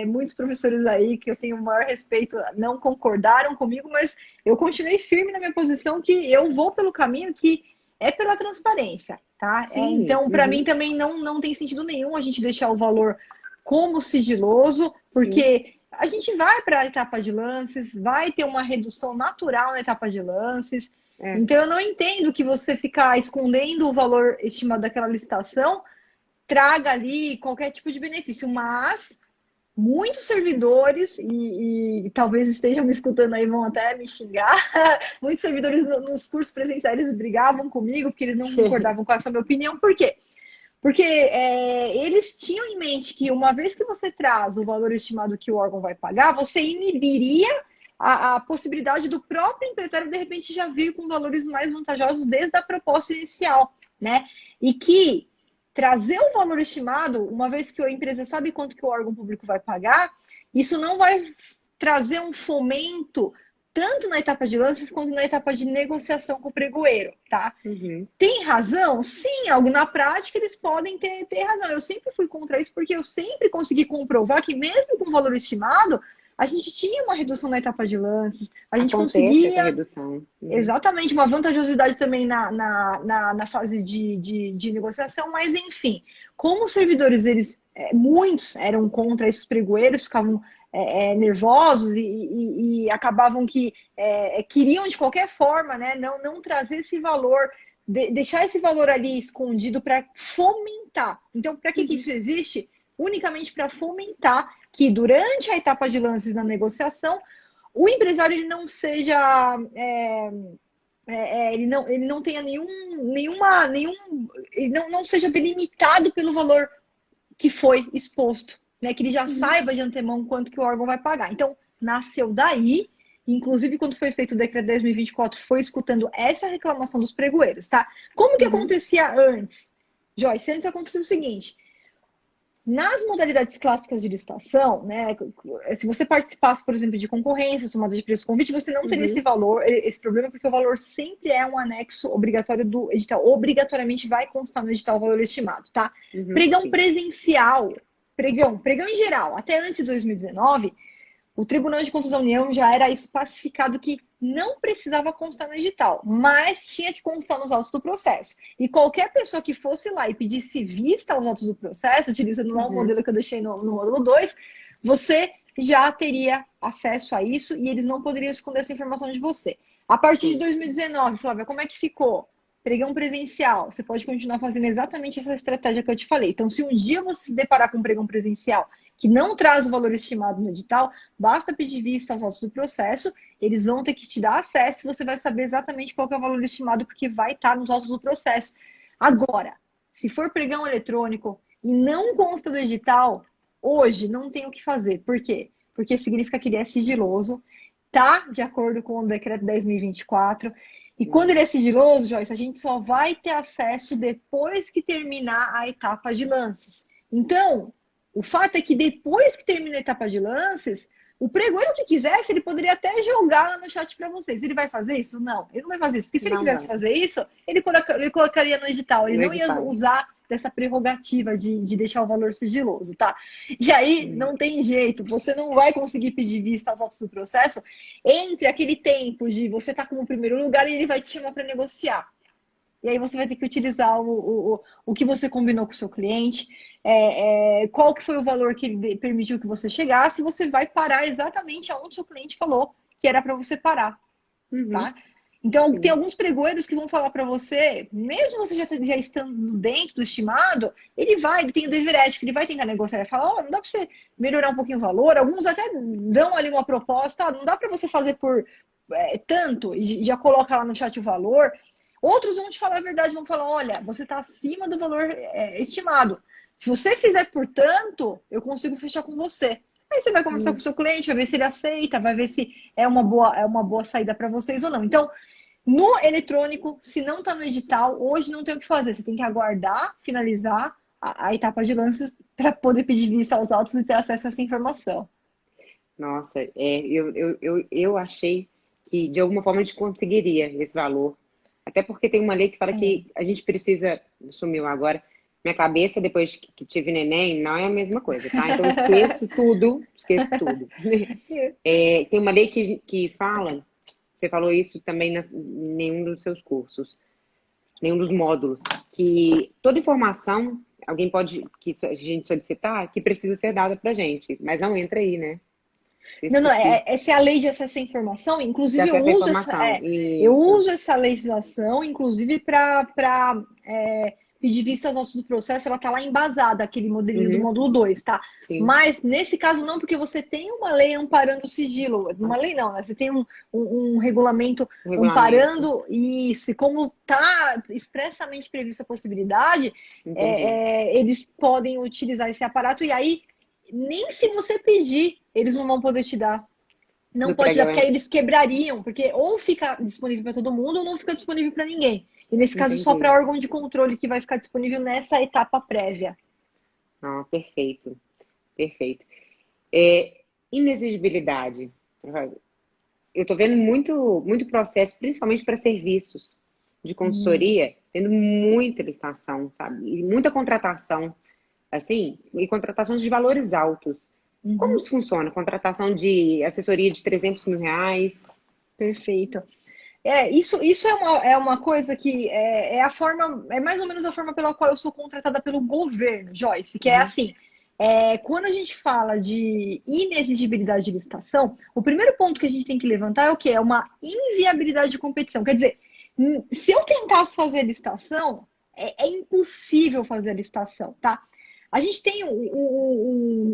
muitos professores aí que eu tenho o maior respeito, não concordaram comigo, mas eu continuei firme na minha posição que eu vou pelo caminho que é pela transparência, tá? Sim, Então, para mim também não tem sentido nenhum a gente deixar o valor como sigiloso, porque a gente vai para a etapa de lances, vai ter uma redução natural na etapa de lances. Então, eu não entendo que você ficar escondendo o valor estimado daquela licitação traga ali qualquer tipo de benefício, mas muitos servidores, e talvez estejam me escutando aí, vão até me xingar, muitos servidores nos cursos presenciais eles brigavam comigo, porque eles não concordavam com essa minha opinião. Por quê? Porque eles tinham em mente que uma vez que você traz o valor estimado que o órgão vai pagar, você inibiria a possibilidade do próprio empresário, de repente, já vir com valores mais vantajosos desde a proposta inicial, né? E que trazer o valor estimado, uma vez que a empresa sabe quanto que o órgão público vai pagar, isso não vai trazer um fomento tanto na etapa de lances quanto na etapa de negociação com o pregoeiro, tá? Tem razão? Sim, na prática eles podem ter razão. Eu sempre fui contra isso porque eu sempre consegui comprovar que mesmo com valor estimado, a gente tinha uma redução na etapa de lances, a gente conseguia essa redução. Exatamente, uma vantajosidade também na fase de negociação, mas enfim, como os servidores, muitos eram contra esses pregoeiros, ficavam nervosos e acabavam que queriam de qualquer forma, né, não trazer esse valor, deixar esse valor ali escondido para fomentar. Então, para que isso existe? Unicamente para fomentar que durante a etapa de lances na negociação, o empresário ele não seja, ele não tenha ele não seja delimitado pelo valor que foi exposto, né? Que ele já saiba de antemão quanto que o órgão vai pagar. Então, nasceu daí, inclusive quando foi feito o decreto 10.024, foi escutando essa reclamação dos pregoeiros, tá? Como que acontecia antes? Joyce, antes acontecia o seguinte: nas modalidades clássicas de licitação, né, se você participasse, por exemplo, de concorrências, tomada de preço convite, você não teria esse valor, esse problema, porque o valor sempre é um anexo obrigatório do edital. Obrigatoriamente vai constar no edital o valor estimado, tá? Pregão presencial, pregão em geral, até antes de 2019, o Tribunal de Contas da União já era isso pacificado que não precisava constar no edital, mas tinha que constar nos autos do processo. E qualquer pessoa que fosse lá e pedisse vista aos autos do processo, utilizando lá o modelo que eu deixei no módulo 2, você já teria acesso a isso e eles não poderiam esconder essa informação de você. A partir de 2019, Flávia, como é que ficou? Pregão presencial, você pode continuar fazendo exatamente essa estratégia que eu te falei. Então, se um dia você se deparar com um pregão presencial que não traz o valor estimado no edital, basta pedir vista aos autos do processo, eles vão ter que te dar acesso e você vai saber exatamente qual que é o valor estimado, porque vai estar nos autos do processo. Agora, se for pregão eletrônico e não consta do edital, hoje não tem o que fazer. Por quê? Porque significa que ele é sigiloso, tá de acordo com o decreto 10.024, e quando ele é sigiloso, Joyce, a gente só vai ter acesso depois que terminar a etapa de lances. Então, o fato é que depois que termina a etapa de lances, o pregoeiro que quisesse, ele poderia até jogar lá no chat para vocês. Ele vai fazer isso? Não, ele não vai fazer isso. Porque se ele quisesse fazer isso, ele colocaria no edital. Ele não ia usar dessa prerrogativa de deixar o valor sigiloso, tá? E aí, não tem jeito. Você não vai conseguir pedir vista aos autos do processo entre aquele tempo de você estar como primeiro lugar e ele vai te chamar para negociar. E aí você vai ter que utilizar o que você combinou com o seu cliente, qual que foi o valor que ele permitiu que você chegasse, você vai parar exatamente aonde o seu cliente falou que era para você parar, tá? Então, tem alguns pregoeiros que vão falar para você, mesmo você já estando dentro do estimado, ele tem o dever ético, ele vai tentar negociar, ele vai falar, não dá para você melhorar um pouquinho o valor, alguns até dão ali uma proposta, não dá para você fazer por tanto, e já coloca lá no chat o valor. Outros vão te falar a verdade, vão falar, olha, você está acima do valor estimado. Se você fizer por tanto, eu consigo fechar com você. Aí você vai conversar com o seu cliente, vai ver se ele aceita, vai ver se é uma boa saída para vocês ou não. Então, no eletrônico, se não está no edital, hoje não tem o que fazer. Você tem que aguardar, finalizar a etapa de lances para poder pedir vista aos autos e ter acesso a essa informação. Nossa, eu achei que de alguma forma a gente conseguiria esse valor. Até porque tem uma lei que fala que a gente precisa... Sumiu agora. Minha cabeça, depois que tive neném, não é a mesma coisa, tá? Então, esqueço tudo. Tem uma lei que fala... Você falou isso também em nenhum dos seus cursos, nenhum dos módulos, que toda informação, alguém pode, que a gente solicitar, que precisa ser dada pra gente, mas não entra aí, né? Não, essa é a lei de acesso à informação, inclusive eu uso essa legislação, inclusive para pedir vista aos nossos processos, ela está lá embasada, aquele modelinho do módulo 2, tá? Sim. Mas nesse caso não, porque você tem uma lei amparando o sigilo. Uma lei não, né? Você tem um regulamento amparando isso. E como está expressamente prevista a possibilidade, eles podem utilizar esse aparato. E aí, nem se você pedir, eles não vão poder te dar. Não pode dar, porque aí eles quebrariam. Porque ou fica disponível para todo mundo, ou não fica disponível para ninguém. E nesse caso, só para órgão de controle que vai ficar disponível nessa etapa prévia. Ah, perfeito. Perfeito. Inexigibilidade. Eu estou vendo muito processo, principalmente para serviços de consultoria, tendo muita licitação, sabe? E muita contratação, assim, e contratações de valores altos. Como isso funciona? Contratação de assessoria de R$300 mil? Perfeito. Isso é uma coisa que é mais ou menos a forma pela qual eu sou contratada pelo governo, Joyce, que é assim, quando a gente fala de inexigibilidade de licitação, o primeiro ponto que a gente tem que levantar é o quê? É uma inviabilidade de competição. Quer dizer, se eu tentasse fazer a licitação, é impossível fazer a licitação, tá? A gente tem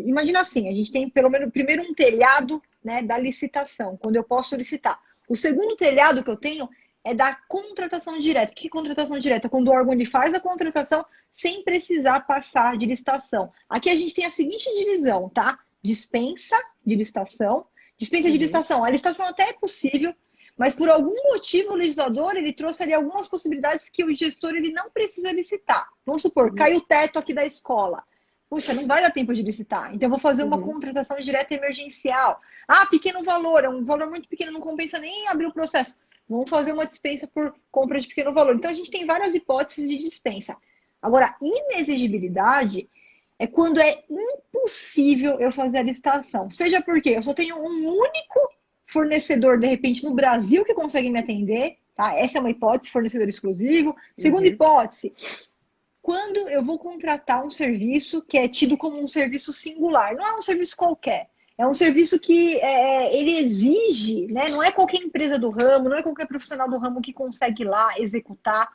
imagina assim, a gente tem pelo menos primeiro um telhado, né, da licitação, quando eu posso licitar. O segundo telhado que eu tenho é da contratação direta. Que contratação direta? Quando o órgão ele faz a contratação sem precisar passar de licitação. Aqui a gente tem a seguinte divisão, tá? Dispensa de licitação. Dispensa de licitação. A licitação até é possível, mas por algum motivo o legislador ele trouxe ali algumas possibilidades que o gestor ele não precisa licitar. Vamos supor, caiu o teto aqui da escola. Puxa, não vai dar tempo de licitar. Então, eu vou fazer uma contratação direta emergencial. Ah, pequeno valor, é um valor muito pequeno, não compensa nem abrir o processo. Vamos fazer uma dispensa por compra de pequeno valor. Então, a gente tem várias hipóteses de dispensa. Agora, inexigibilidade é quando é impossível eu fazer a licitação. Seja porque eu só tenho um único fornecedor, de repente, no Brasil que consegue me atender. Tá? Essa é uma hipótese, fornecedor exclusivo. Segunda hipótese, quando eu vou contratar um serviço que é tido como um serviço singular. Não é um serviço qualquer. É um serviço que ele exige, né? Não é qualquer empresa do ramo, não é qualquer profissional do ramo que consegue ir lá executar.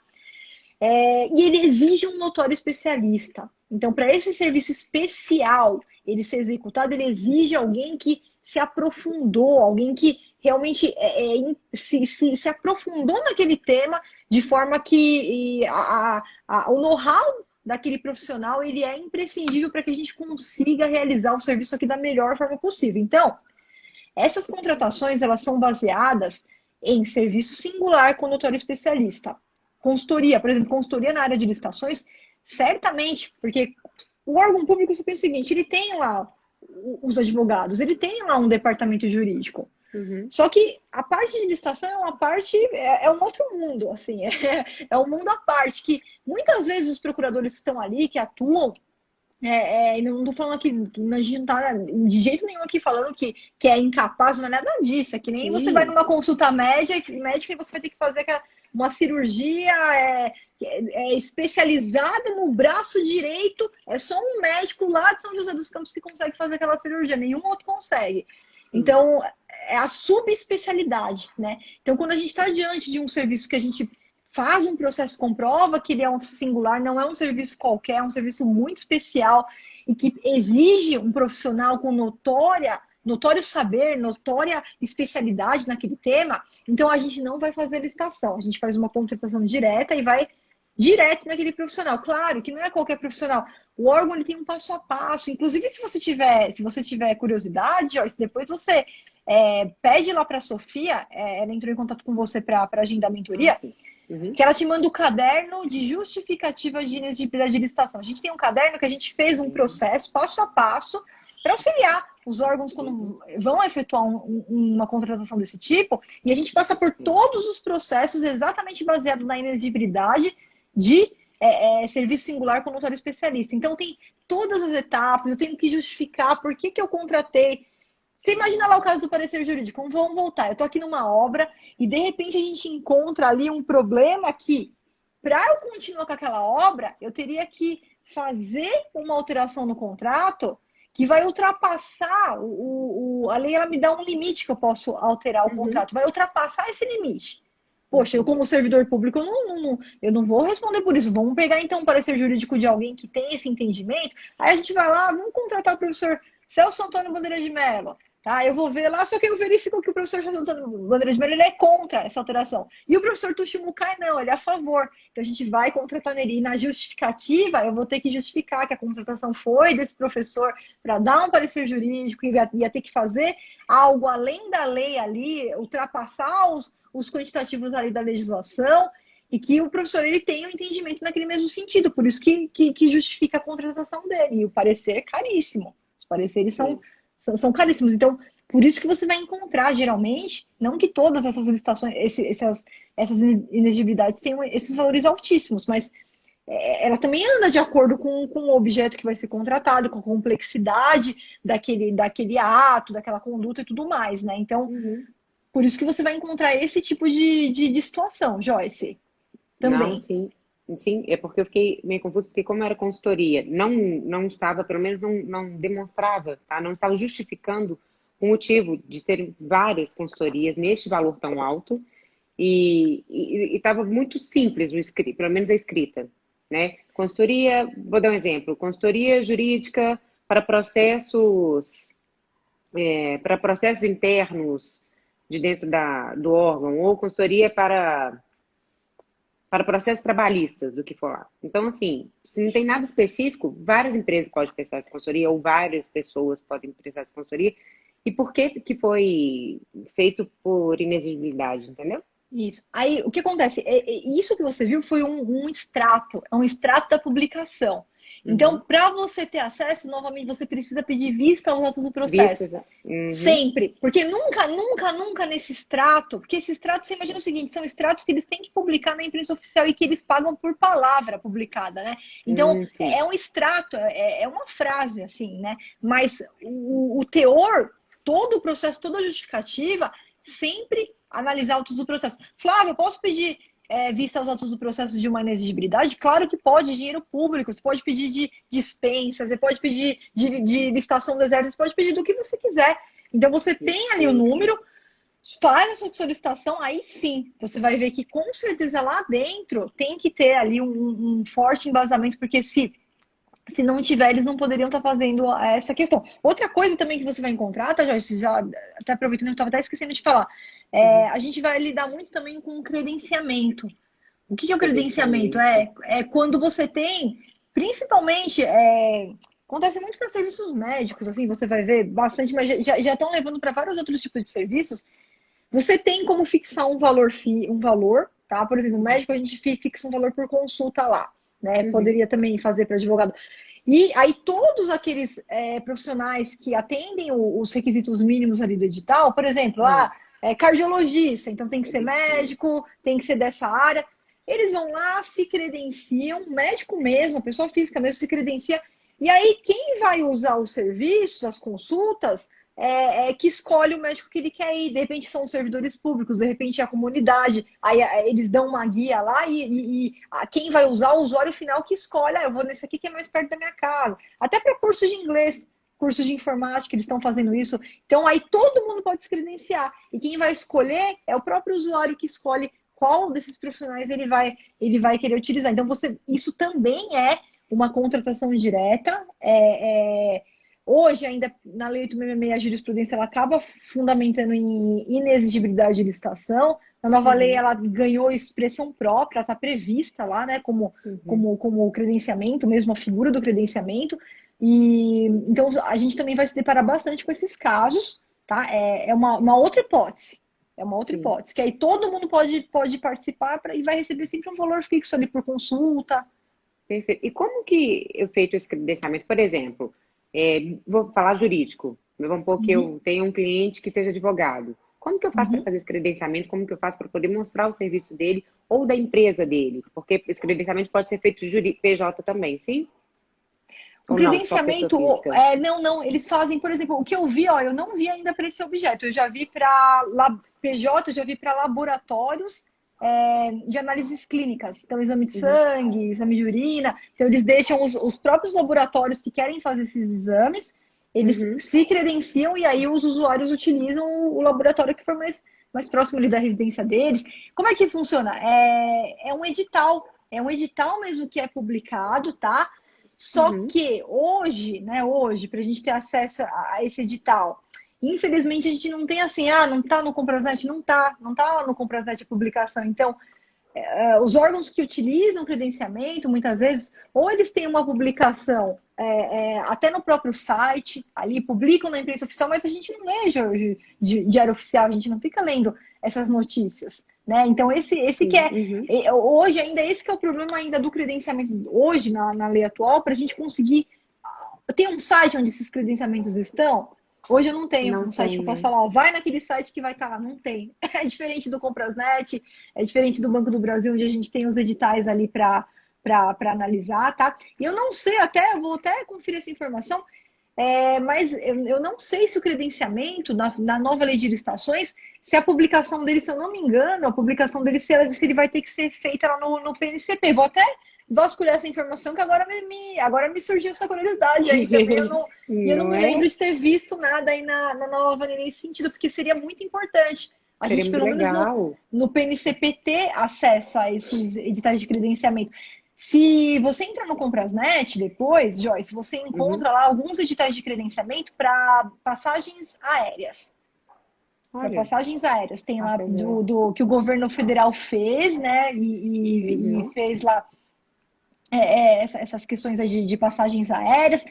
E ele exige um notório especialista. Então, para esse serviço especial ele ser executado, ele exige alguém que se aprofundou, alguém que realmente se aprofundou naquele tema, de forma que o know-how daquele profissional ele é imprescindível para que a gente consiga realizar o serviço aqui da melhor forma possível. Então, essas contratações elas são baseadas em serviço singular com notório especialista. Consultoria, por exemplo, consultoria na área de licitações, certamente, porque o órgão público, você pensa o seguinte, ele tem lá os advogados, ele tem lá um departamento jurídico. Só que a parte de licitação é uma parte, é um outro mundo, assim, é um mundo à parte, que muitas vezes os procuradores que estão ali, que atuam, não estou falando aqui, a gente não está de jeito nenhum aqui falando que é incapaz, não é nada disso, é que nem você vai numa consulta médica e você vai ter que fazer uma cirurgia especializada no braço direito, é só um médico lá de São José dos Campos que consegue fazer aquela cirurgia, nenhum outro consegue. Então, é a subespecialidade, né? Então, quando a gente está diante de um serviço que a gente faz um processo, comprova que ele é um singular, não é um serviço qualquer, é um serviço muito especial e que exige um profissional com notório saber, notória especialidade naquele tema, então a gente não vai fazer licitação, a gente faz uma contratação direta e vai direto naquele profissional. Claro que não é qualquer profissional. O órgão ele tem um passo a passo. Inclusive, se você tiver curiosidade, ó, depois você pede lá para a Sofia, ela entrou em contato com você para agendar a mentoria, que ela te manda o caderno de justificativa de inexigibilidade de licitação. A gente tem um caderno que a gente fez um processo passo a passo para auxiliar os órgãos quando vão efetuar uma contratação desse tipo, e a gente passa por todos os processos exatamente baseado na inexigibilidade de serviço singular com notório especialista. Então, tem todas as etapas, eu tenho que justificar por que eu contratei. Você imagina lá o caso do parecer jurídico, vamos voltar, eu estou aqui numa obra e de repente a gente encontra ali um problema que, para eu continuar com aquela obra, eu teria que fazer uma alteração no contrato que vai ultrapassar a lei, ela me dá um limite que eu posso alterar o contrato, vai ultrapassar esse limite. Poxa, eu como servidor público, eu não vou responder por isso. Vamos pegar então um parecer jurídico de alguém que tem esse entendimento, aí a gente vai lá, vamos contratar o professor Celso Antônio Bandeira de Mello. Tá, eu vou ver lá, só que eu verifico que o professor Antônio Bandeira de Mello ele é contra essa alteração. E o professor Tuxi Mukai não, ele é a favor. Então a gente vai contratar nele. E na justificativa, eu vou ter que justificar que a contratação foi desse professor para dar um parecer jurídico, e ia ter que fazer algo além da lei ali, ultrapassar os quantitativos ali da legislação, e que o professor ele tem um entendimento naquele mesmo sentido. Por isso que justifica a contratação dele. E o parecer é caríssimo. Os pareceres são caríssimos. Então, por isso que você vai encontrar, geralmente, não que todas essas licitações, essas inexigibilidades tenham esses valores altíssimos, mas ela também anda de acordo com o objeto que vai ser contratado, com a complexidade daquele ato, daquela conduta e tudo mais, né? Então, por isso que você vai encontrar esse tipo de situação, Joyce. Também. Não, sim. Sim, é porque eu fiquei meio confuso, porque como era consultoria, não estava, pelo menos não demonstrava, tá? Não estava justificando o motivo de serem várias consultorias neste valor tão alto e estava muito simples, pelo menos a escrita, né? Consultoria, vou dar um exemplo, consultoria jurídica para processos internos de dentro do órgão, ou consultoria para processos trabalhistas, do que for lá. Então, assim, se não tem nada específico, várias empresas podem prestar essa consultoria, ou várias pessoas podem prestar essa consultoria. E por que foi feito por inexigibilidade, entendeu? Isso. Aí, o que acontece? Isso que você viu foi um extrato, é um extrato da publicação. Então, para você ter acesso, novamente, você precisa pedir vista aos autos do processo. Sempre. Porque nunca nesse extrato, porque esse extrato, você imagina o seguinte, são extratos que eles têm que publicar na imprensa oficial e que eles pagam por palavra publicada, né? Então, é um extrato, é uma frase, assim, né? Mas o teor, todo o processo, toda a justificativa, sempre analisar autos do processo. Flávio, eu posso pedir vista aos autos do processo de uma inexigibilidade? Claro que pode, dinheiro público, você pode pedir de dispensas, você pode pedir de licitação do exército, você pode pedir do que você quiser. Então você tem ali o número, faz a sua solicitação, aí sim, você vai ver que com certeza lá dentro tem que ter ali um forte embasamento, porque se não tiver, eles não poderiam estar fazendo essa questão. Outra coisa também que você vai encontrar, tá, Joyce? Já até aproveitando que eu estava até esquecendo de falar. A gente vai lidar muito também com o credenciamento. O que é o credenciamento? É quando você tem, principalmente, acontece muito para serviços médicos, assim, você vai ver bastante, mas já estão levando para vários outros tipos de serviços. Você tem como fixar um valor, tá? Por exemplo, o médico, a gente fixa um valor por consulta lá. Né? Poderia também fazer para advogado. E aí todos aqueles profissionais que atendem os requisitos mínimos ali do edital, por exemplo, cardiologista, então tem que ser médico, tem que ser dessa área, eles vão lá, se credenciam, médico mesmo, a pessoa física mesmo se credencia, e aí quem vai usar os serviços, as consultas, que escolhe o médico que ele quer ir. De repente são os servidores públicos, de repente é a comunidade, aí eles dão uma guia lá e quem vai usar, o usuário final que escolhe, eu vou nesse aqui que é mais perto da minha casa. Até para curso de inglês, curso de informática, eles estão fazendo isso. Então aí todo mundo pode se credenciar. E quem vai escolher é o próprio usuário que escolhe qual desses profissionais ele vai querer utilizar. Então isso também é uma contratação direta, hoje, ainda na Lei 866, a jurisprudência ela acaba fundamentando em inexigibilidade de licitação. Na nova lei, ela ganhou expressão própria, está prevista lá, né, como credenciamento, mesmo a figura do credenciamento. E então, a gente também vai se deparar bastante com esses casos, tá? É uma outra hipótese. É uma outra hipótese, que aí todo mundo pode participar e vai receber sempre um valor fixo ali por consulta. Perfeito. E como que é feito esse credenciamento? Por exemplo, vou falar jurídico, Vamos supor que eu tenho um cliente que seja advogado. Como que eu faço para fazer esse credenciamento? Como que eu faço para poder mostrar o serviço dele ou da empresa dele? Porque esse credenciamento pode ser feito de PJ também, sim? O Ou não, só pessoa credenciamento, física? não, eles fazem, por exemplo, o que eu vi, ó, eu não vi ainda para esse objeto, eu já vi para PJ, eu já vi para laboratórios de análises clínicas, então exame de sangue, exame de urina, então eles deixam os próprios laboratórios que querem fazer esses exames, eles se credenciam e aí os usuários utilizam o laboratório que for mais próximo ali da residência deles. Como é que funciona? É um edital mesmo que é publicado, tá? Só que hoje, né, para a gente ter acesso a esse edital, infelizmente a gente não tem assim, não tá no Compras.net, não tá lá no Compras.net a publicação. Então, os órgãos que utilizam credenciamento, muitas vezes, ou eles têm uma publicação até no próprio site, ali publicam na imprensa oficial, mas a gente não lê de diário oficial, a gente não fica lendo essas notícias, né? Então, esse que hoje ainda, esse que é o problema ainda do credenciamento, hoje, na lei atual, para a gente conseguir... Tem um site onde esses credenciamentos estão? Hoje eu não tenho um site que eu posso falar, vai naquele site que vai estar lá. Não tem. É diferente do Compras.net, é diferente do Banco do Brasil, onde a gente tem os editais ali para analisar, tá? E eu não sei, eu vou até conferir essa informação, mas eu não sei se o credenciamento, na nova lei de licitações, se a publicação dele, se eu não me engano, a publicação dele, se ele vai ter que ser feita lá no PNCP. Vou até vasculhar essa informação, que agora me surgiu essa curiosidade aí também. Eu não me lembro de ter visto nada aí na nova lei nesse sentido, porque seria muito importante a gente, pelo menos no PNCP, ter acesso a esses editais de credenciamento. Se você entrar no Compras.net depois, Joyce, você encontra lá alguns editais de credenciamento para passagens aéreas. Para passagens aéreas. Tem lá do que o governo federal fez, né? E fez lá essas questões de passagens aéreas,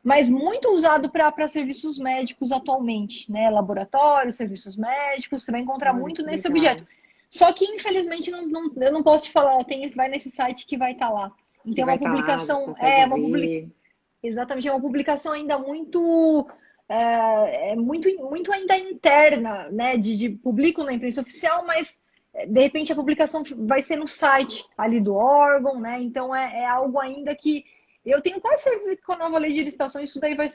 mas muito usado para serviços médicos atualmente, né? Laboratórios, serviços médicos, você vai encontrar muito nesse objeto. Só que, infelizmente, eu não posso te falar, vai nesse site que vai estar lá. Então, é uma publicação... Exatamente, é uma publicação ainda muito ainda interna, né? De publico na imprensa oficial, mas de repente a publicação vai ser no site ali do órgão, né? Então é algo ainda que eu tenho quase certeza que com a nova lei de licitações isso daí vai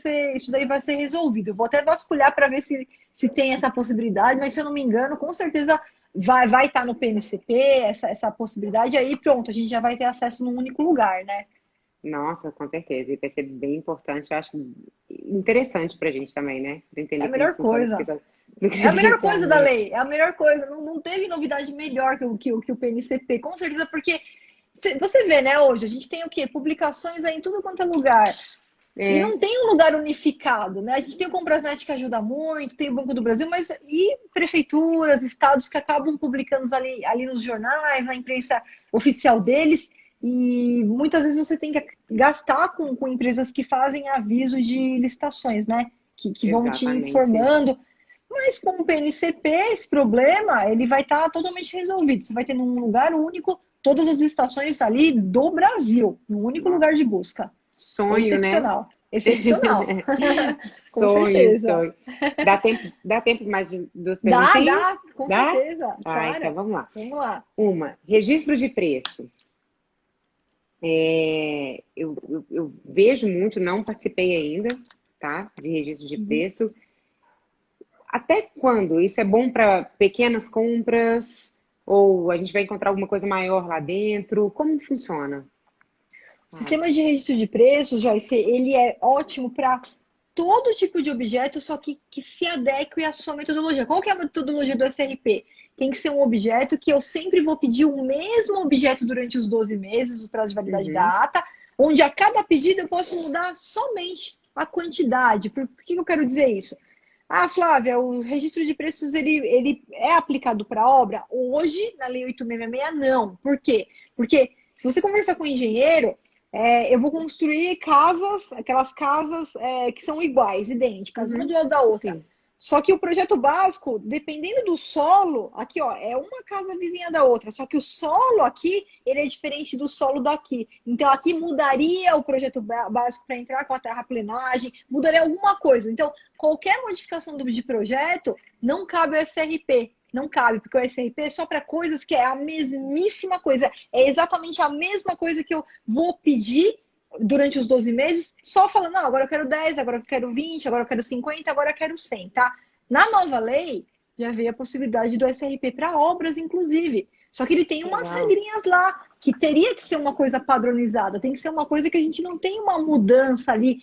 ser resolvido. Eu vou até vasculhar para ver se tem essa possibilidade, mas se eu não me engano, com certeza vai estar no PNCP essa possibilidade, aí pronto, a gente já vai ter acesso num único lugar, né? Nossa, com certeza. E vai ser bem importante, eu acho interessante pra gente também, né? Pra entender a melhor coisa. É a melhor coisa da lei, é a melhor coisa. Não teve novidade melhor que o PNCP, com certeza, porque você vê, né, hoje, a gente tem o quê? Publicações aí em tudo quanto é lugar. E não tem um lugar unificado, né? A gente tem o Compras.net que ajuda muito, tem o Banco do Brasil, mas e prefeituras, estados que acabam publicando ali nos jornais, na imprensa oficial deles, e muitas vezes você tem que gastar com empresas que fazem aviso de licitações, né? Que vão te informando. Mas com o PNCP, esse problema, ele vai estar totalmente resolvido. Você vai ter num lugar único todas as estações ali do Brasil, num único lugar de busca. Sonho, excepcional, né? Excepcional. Com sonho. Dá tempo mais de 2 perguntinhas? Dá, com certeza. Então vamos lá. Registro de preço. Eu vejo muito, não participei ainda, tá? De registro de preço. Até quando? Isso é bom para pequenas compras? Ou a gente vai encontrar alguma coisa maior lá dentro? Como funciona? O sistema de registro de preços, Joyce, ele é ótimo para todo tipo de objeto, só que se adeque à sua metodologia. Qual que é a metodologia do SRP? Tem que ser um objeto que eu sempre vou pedir o mesmo objeto durante os 12 meses, o prazo de validade da ata, onde a cada pedido eu posso mudar somente a quantidade. Por que eu quero dizer isso? Flávia, o registro de preços, ele é aplicado para obra? Hoje, na Lei 8666, não. Por quê? Porque se você conversar com o engenheiro, eu vou construir aquelas casas que são iguais, idênticas, uma do lado da outra. Sim. Só que o projeto básico, dependendo do solo, aqui ó, é uma casa vizinha da outra, só que o solo aqui, ele é diferente do solo daqui. Então aqui mudaria o projeto básico para entrar com a terraplenagem, mudaria alguma coisa. Então qualquer modificação de projeto não cabe ao SRP. Não cabe, porque o SRP é só para coisas que é a mesmíssima coisa. É exatamente a mesma coisa que eu vou pedir durante os 12 meses, só falando, não, agora eu quero 10, agora eu quero 20, agora eu quero 50, agora eu quero 100, tá? Na nova lei, já veio a possibilidade do SRP para obras, inclusive. Só que ele tem umas regrinhas lá, que teria que ser uma coisa padronizada, tem que ser uma coisa que a gente não tem uma mudança ali,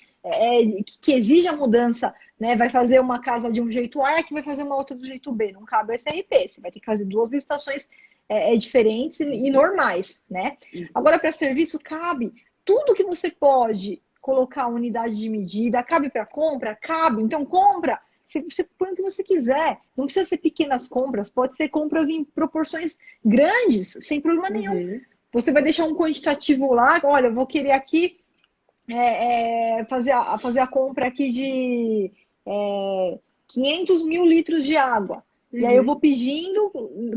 que exija mudança, né? Vai fazer uma casa de um jeito A, que vai fazer uma outra do jeito B. Não cabe o SRP, você vai ter que fazer duas licitações diferentes e normais, né? Agora, para serviço, cabe. Tudo que você pode colocar unidade de medida, cabe para compra? Cabe. Então, compra. Você põe o que você quiser. Não precisa ser pequenas compras. Pode ser compras em proporções grandes, sem problema nenhum. Você vai deixar um quantitativo lá. Olha, eu vou querer aqui fazer a compra aqui de 500 mil litros de água. E aí eu vou pedindo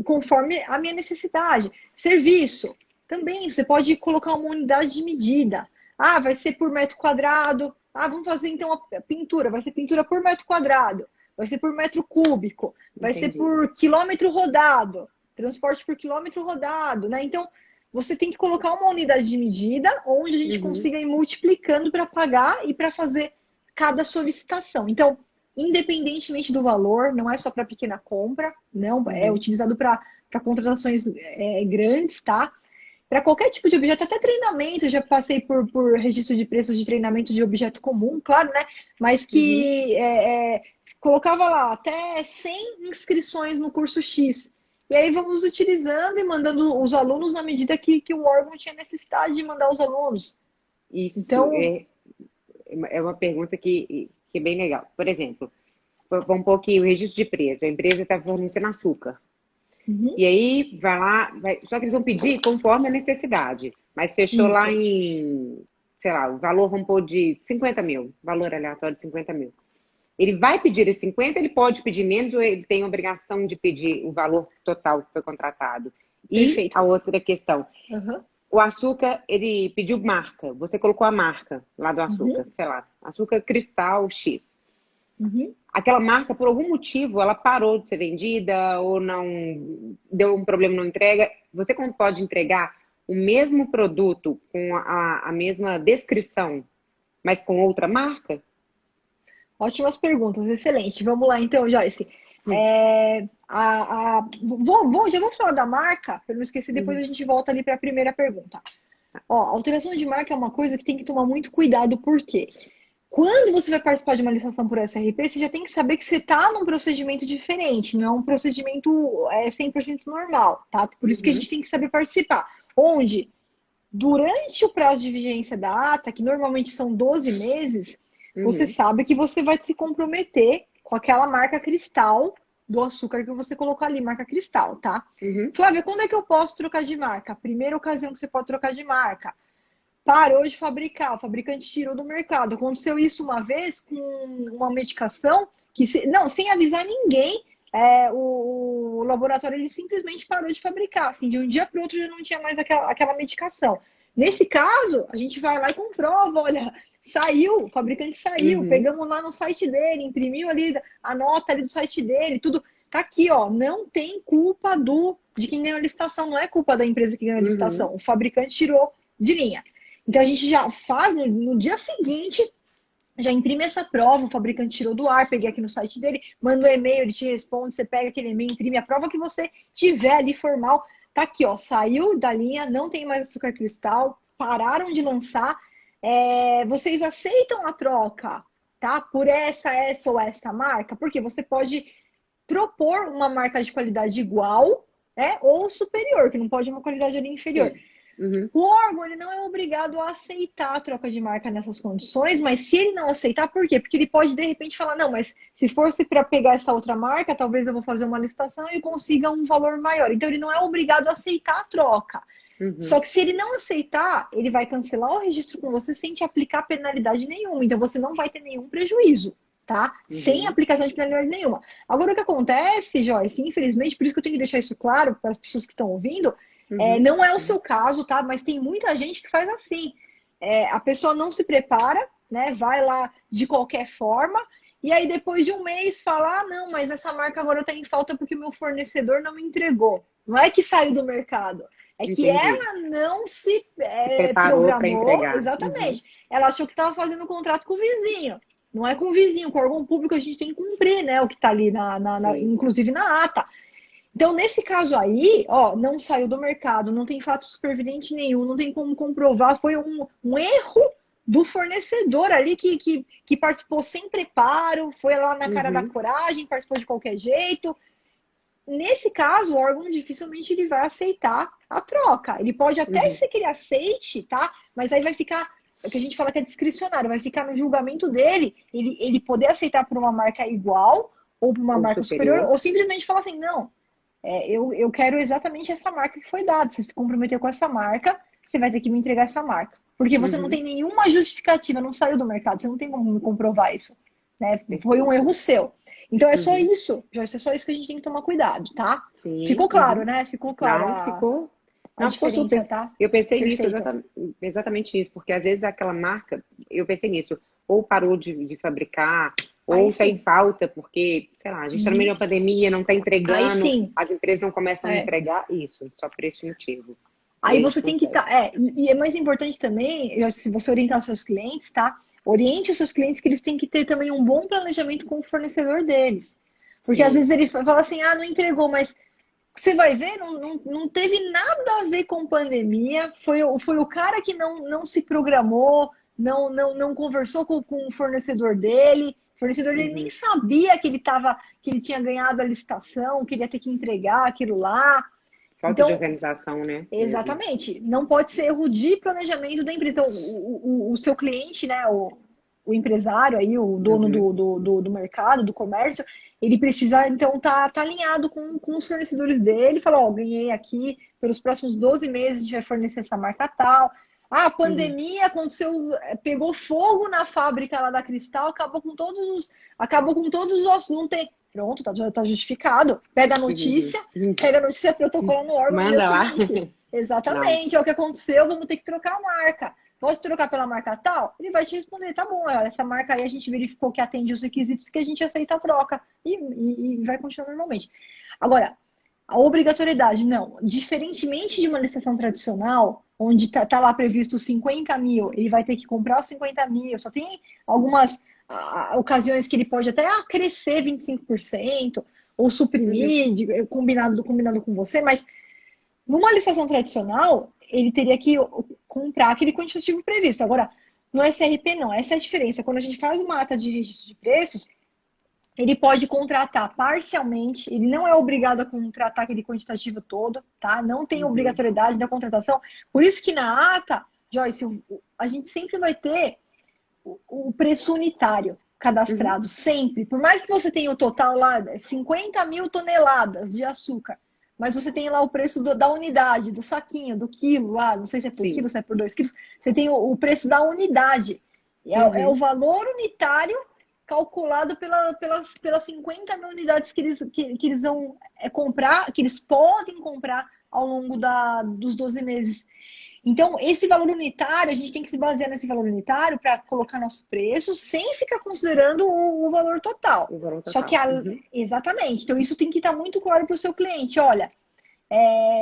conforme a minha necessidade. Serviço. Também, você pode colocar uma unidade de medida. Ah, vai ser por metro quadrado. Ah, vamos fazer então a pintura. Vai ser pintura por metro quadrado. Vai ser por metro cúbico. Vai ser por quilômetro rodado. Transporte por quilômetro rodado, né? Então, você tem que colocar uma unidade de medida onde a gente consiga ir multiplicando para pagar e para fazer cada solicitação. Então, independentemente do valor, não é só para pequena compra, não, é utilizado para contratações grandes, tá? Para qualquer tipo de objeto, até treinamento, eu já passei por registro de preços de treinamento de objeto comum, claro, né? Mas que colocava lá até 100 inscrições no curso X. E aí vamos utilizando e mandando os alunos na medida que o órgão tinha necessidade de mandar os alunos. Isso então, é uma pergunta que é bem legal. Por exemplo, vamos pôr aqui o registro de preço. A empresa está fornecendo açúcar. E aí, vai lá, só que eles vão pedir conforme a necessidade. Mas fechou lá em, sei lá, o valor, vamos pôr de 50 mil, valor aleatório de 50 mil. Ele vai pedir esse 50, ele pode pedir menos ou ele tem a obrigação de pedir o valor total que foi contratado? E a outra questão, o açúcar, ele pediu marca, você colocou a marca lá do açúcar, sei lá, açúcar cristal X. Aquela marca, por algum motivo, ela parou de ser vendida ou não deu um problema na entrega. Você pode entregar o mesmo produto com a mesma descrição, mas com outra marca? Ótimas perguntas, excelente. Vamos lá então, Joyce. Já vou falar da marca, para não esquecer, depois a gente volta ali para a primeira pergunta. Ó, alteração de marca é uma coisa que tem que tomar muito cuidado, por quê? Quando você vai participar de uma licitação por SRP, você já tem que saber que você está num procedimento diferente, não é um procedimento 100% normal, tá? Por isso que a gente tem que saber participar. Onde, durante o prazo de vigência da ata, que normalmente são 12 meses, você sabe que você vai se comprometer com aquela marca cristal do açúcar que você colocou ali, marca cristal, tá? Flávia, quando é que eu posso trocar de marca? A primeira ocasião que você pode trocar de marca. Parou de fabricar, o fabricante tirou do mercado. Aconteceu isso uma vez com uma medicação que, sem avisar ninguém, o laboratório ele simplesmente parou de fabricar. Assim, de um dia para o outro já não tinha mais aquela medicação. Nesse caso, a gente vai lá e comprova, olha, saiu, o fabricante saiu, pegamos lá no site dele, imprimiu ali a nota ali do site dele, tudo. Tá aqui, ó, não tem culpa de quem ganhou a licitação, não é culpa da empresa que ganhou a licitação. O fabricante tirou de linha. Então, a gente já faz, no dia seguinte, já imprime essa prova, o fabricante tirou do ar, peguei aqui no site dele, manda um e-mail, ele te responde, você pega aquele e-mail, imprime a prova que você tiver ali formal. Tá aqui, ó, saiu da linha, não tem mais açúcar cristal, pararam de lançar. Vocês aceitam a troca, tá? Por essa ou essa marca? Porque você pode propor uma marca de qualidade igual, ou superior, que não pode uma qualidade ali inferior. O órgão ele não é obrigado a aceitar a troca de marca nessas condições, mas se ele não aceitar, por quê? Porque ele pode, de repente, falar, não, mas se fosse para pegar essa outra marca, talvez eu vou fazer uma licitação e consiga um valor maior. Então, ele não é obrigado a aceitar a troca. Só que se ele não aceitar, ele vai cancelar o registro com você sem te aplicar penalidade nenhuma. Então, você não vai ter nenhum prejuízo, tá? Sem aplicação de penalidade nenhuma. Agora, o que acontece, Joyce, infelizmente, por isso que eu tenho que deixar isso claro para as pessoas que estão ouvindo, não é o seu caso, tá? Mas tem muita gente que faz assim. A pessoa não se prepara, né? Vai lá de qualquer forma, e aí depois de um mês fala, não, mas essa marca agora está em falta porque o meu fornecedor não me entregou. Não é que saiu do mercado, é que ela não se preparou para programou. entregar. Exatamente. Ela achou que estava fazendo um contrato com o vizinho. Não é com o vizinho, com o órgão público a gente tem que cumprir, né? O que está ali, inclusive na ata. Então, nesse caso aí, não saiu do mercado, não tem fato superveniente nenhum, não tem como comprovar, foi um erro do fornecedor ali que participou sem preparo, foi lá na cara da coragem, participou de qualquer jeito. Nesse caso, o órgão dificilmente ele vai aceitar a troca. Ele pode até ser que ele aceite, tá? Mas aí vai ficar, o que a gente fala que é discricionário, vai ficar no julgamento dele, ele poder aceitar por uma marca igual ou por uma marca superior, ou simplesmente falar assim, não, eu quero exatamente essa marca que foi dada. Você se comprometeu com essa marca, você vai ter que me entregar essa marca. Porque você não tem nenhuma justificativa, não saiu do mercado, você não tem como comprovar isso. Né? Foi um erro seu. Então é só isso, Joyce, é só isso que a gente tem que tomar cuidado, tá? Sim. Ficou claro, né? Ficou claro. Não, ficou super. Tá? Eu pensei nisso, exatamente isso, porque às vezes aquela marca, eu pensei nisso, ou parou de fabricar, ou está em falta, porque, sei lá, a gente está no meio da pandemia, não está entregando, as empresas não começam a entregar, isso, só por esse motivo. Aí você tem que estar. E é mais importante também, se você orientar seus clientes, tá? Oriente os seus clientes que eles têm que ter também um bom planejamento com o fornecedor deles. Porque às vezes ele fala assim, não entregou, mas você vai ver, não teve nada a ver com pandemia, foi o cara que não se programou, não conversou com o fornecedor dele, o fornecedor dele nem sabia que ele tinha ganhado a licitação, que ele ia ter que entregar aquilo lá. Falta de organização, né? Exatamente. Não pode ser erro de planejamento da empresa. Então, o seu cliente, né, o empresário, aí, o dono do mercado, do comércio, ele precisa, então, tá alinhado com os fornecedores dele. Falar, ganhei aqui, pelos próximos 12 meses a gente vai fornecer essa marca tal. A pandemia aconteceu, pegou fogo na fábrica lá da Cristal, acabou com todos os ossos. Não tem... Pronto, tá justificado. Pega a notícia, protocola no órgão. Manda lá. Exatamente, é o que aconteceu, vamos ter que trocar a marca. Pode trocar pela marca tal? Ele vai te responder, tá bom, essa marca aí a gente verificou que atende os requisitos que a gente aceita a troca. E vai continuar normalmente. Agora, a obrigatoriedade, não. Diferentemente de uma licitação tradicional, onde tá lá previsto 50 mil, ele vai ter que comprar os 50 mil, só tem algumas ocasiões que ele pode até crescer 25% ou suprimir, combinado com você, mas numa licitação tradicional, ele teria que comprar aquele quantitativo previsto. Agora, no SRP não, essa é a diferença. Quando a gente faz uma ata de registro de preços, ele pode contratar parcialmente, ele não é obrigado a contratar aquele quantitativo todo, tá? Não tem obrigatoriedade da contratação. Por isso que na ata, Joyce, a gente sempre vai ter o preço unitário cadastrado, sempre. Por mais que você tenha o total lá, 50 mil toneladas de açúcar, mas você tem lá o preço da unidade, do saquinho, do quilo lá, não sei se é por quilo, se é por 2 quilos, você tem o preço da unidade. É o valor unitário calculado pelas 50 mil unidades que eles vão comprar, que eles podem comprar ao longo dos 12 meses. Então, esse valor unitário, a gente tem que se basear nesse valor unitário para colocar nosso preço, sem ficar considerando o valor total. O valor total. Só que, exatamente, então isso tem que estar muito claro para o seu cliente. Olha,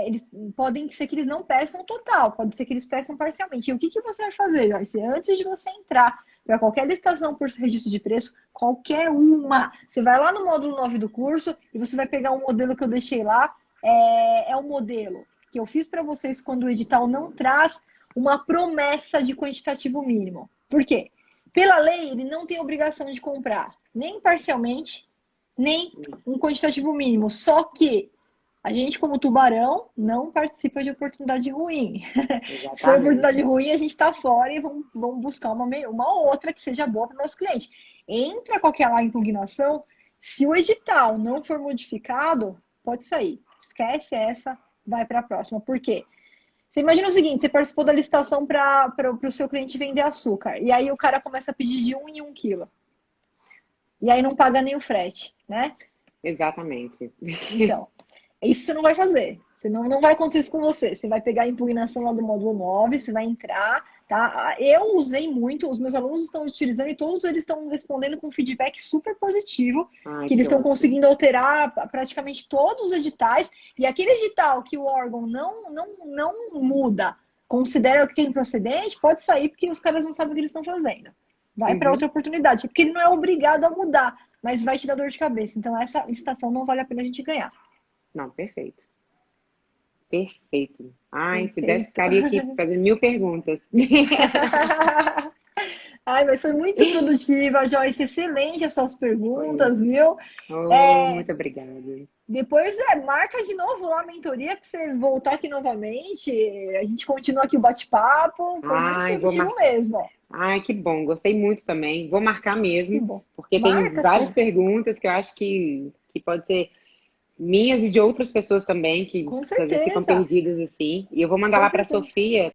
eles podem ser que eles não peçam total, pode ser que eles peçam parcialmente. E o que você vai fazer, Joyce? Antes de você entrar para qualquer licitação por registro de preço, qualquer uma, você vai lá no módulo 9 do curso e você vai pegar um modelo que eu deixei lá, é um modelo que eu fiz para vocês quando o edital não traz uma promessa de quantitativo mínimo. Por quê? Pela lei, ele não tem obrigação de comprar nem parcialmente, nem um quantitativo mínimo. Só que a gente, como tubarão, não participa de oportunidade ruim. Se for oportunidade ruim, a gente está fora e vamos buscar uma outra que seja boa para o nosso cliente. Entra qualquer lá impugnação, se o edital não for modificado, pode sair. Esquece essa, vai para a próxima. Por quê? Você imagina o seguinte, você participou da licitação para o seu cliente vender açúcar, e aí o cara começa a pedir de 1 em 1 quilo. e aí não paga nem o frete, né? Exatamente. Então, isso você não vai fazer. Você não vai acontecer isso com você. Você vai pegar a impugnação lá do módulo 9, você vai entrar, tá? Eu usei muito, os meus alunos estão utilizando e todos eles estão respondendo com feedback super positivo, Ai, que eles que estão ótimo. conseguindo alterar praticamente todos os editais, e aquele edital que o órgão não muda, considera que é improcedente, pode sair porque os caras não sabem o que eles estão fazendo. Vai para Uhum. outra oportunidade, porque ele não é obrigado a mudar, mas vai te dar dor de cabeça. Então, essa licitação não vale a pena a gente ganhar. Não, perfeito. Perfeito. Ai, se pudesse, Perfeito. ficaria aqui fazendo 1000 perguntas. Ai, mas foi muito produtiva, Joyce. Excelente as suas Foi. perguntas, viu? Oh, É, muito obrigada. depois marca de novo lá a mentoria para você voltar aqui novamente. A gente continua aqui o bate-papo. Foi muito Ai, produtivo mesmo. Ai, que bom. Gostei muito também. Vou marcar Que mesmo, bom. porque tem Marca, várias sim. perguntas que eu acho que pode ser minhas e de outras pessoas também, que Com às vezes ficam certeza. perdidas assim. E eu vou mandar Com lá para a certeza. Sofia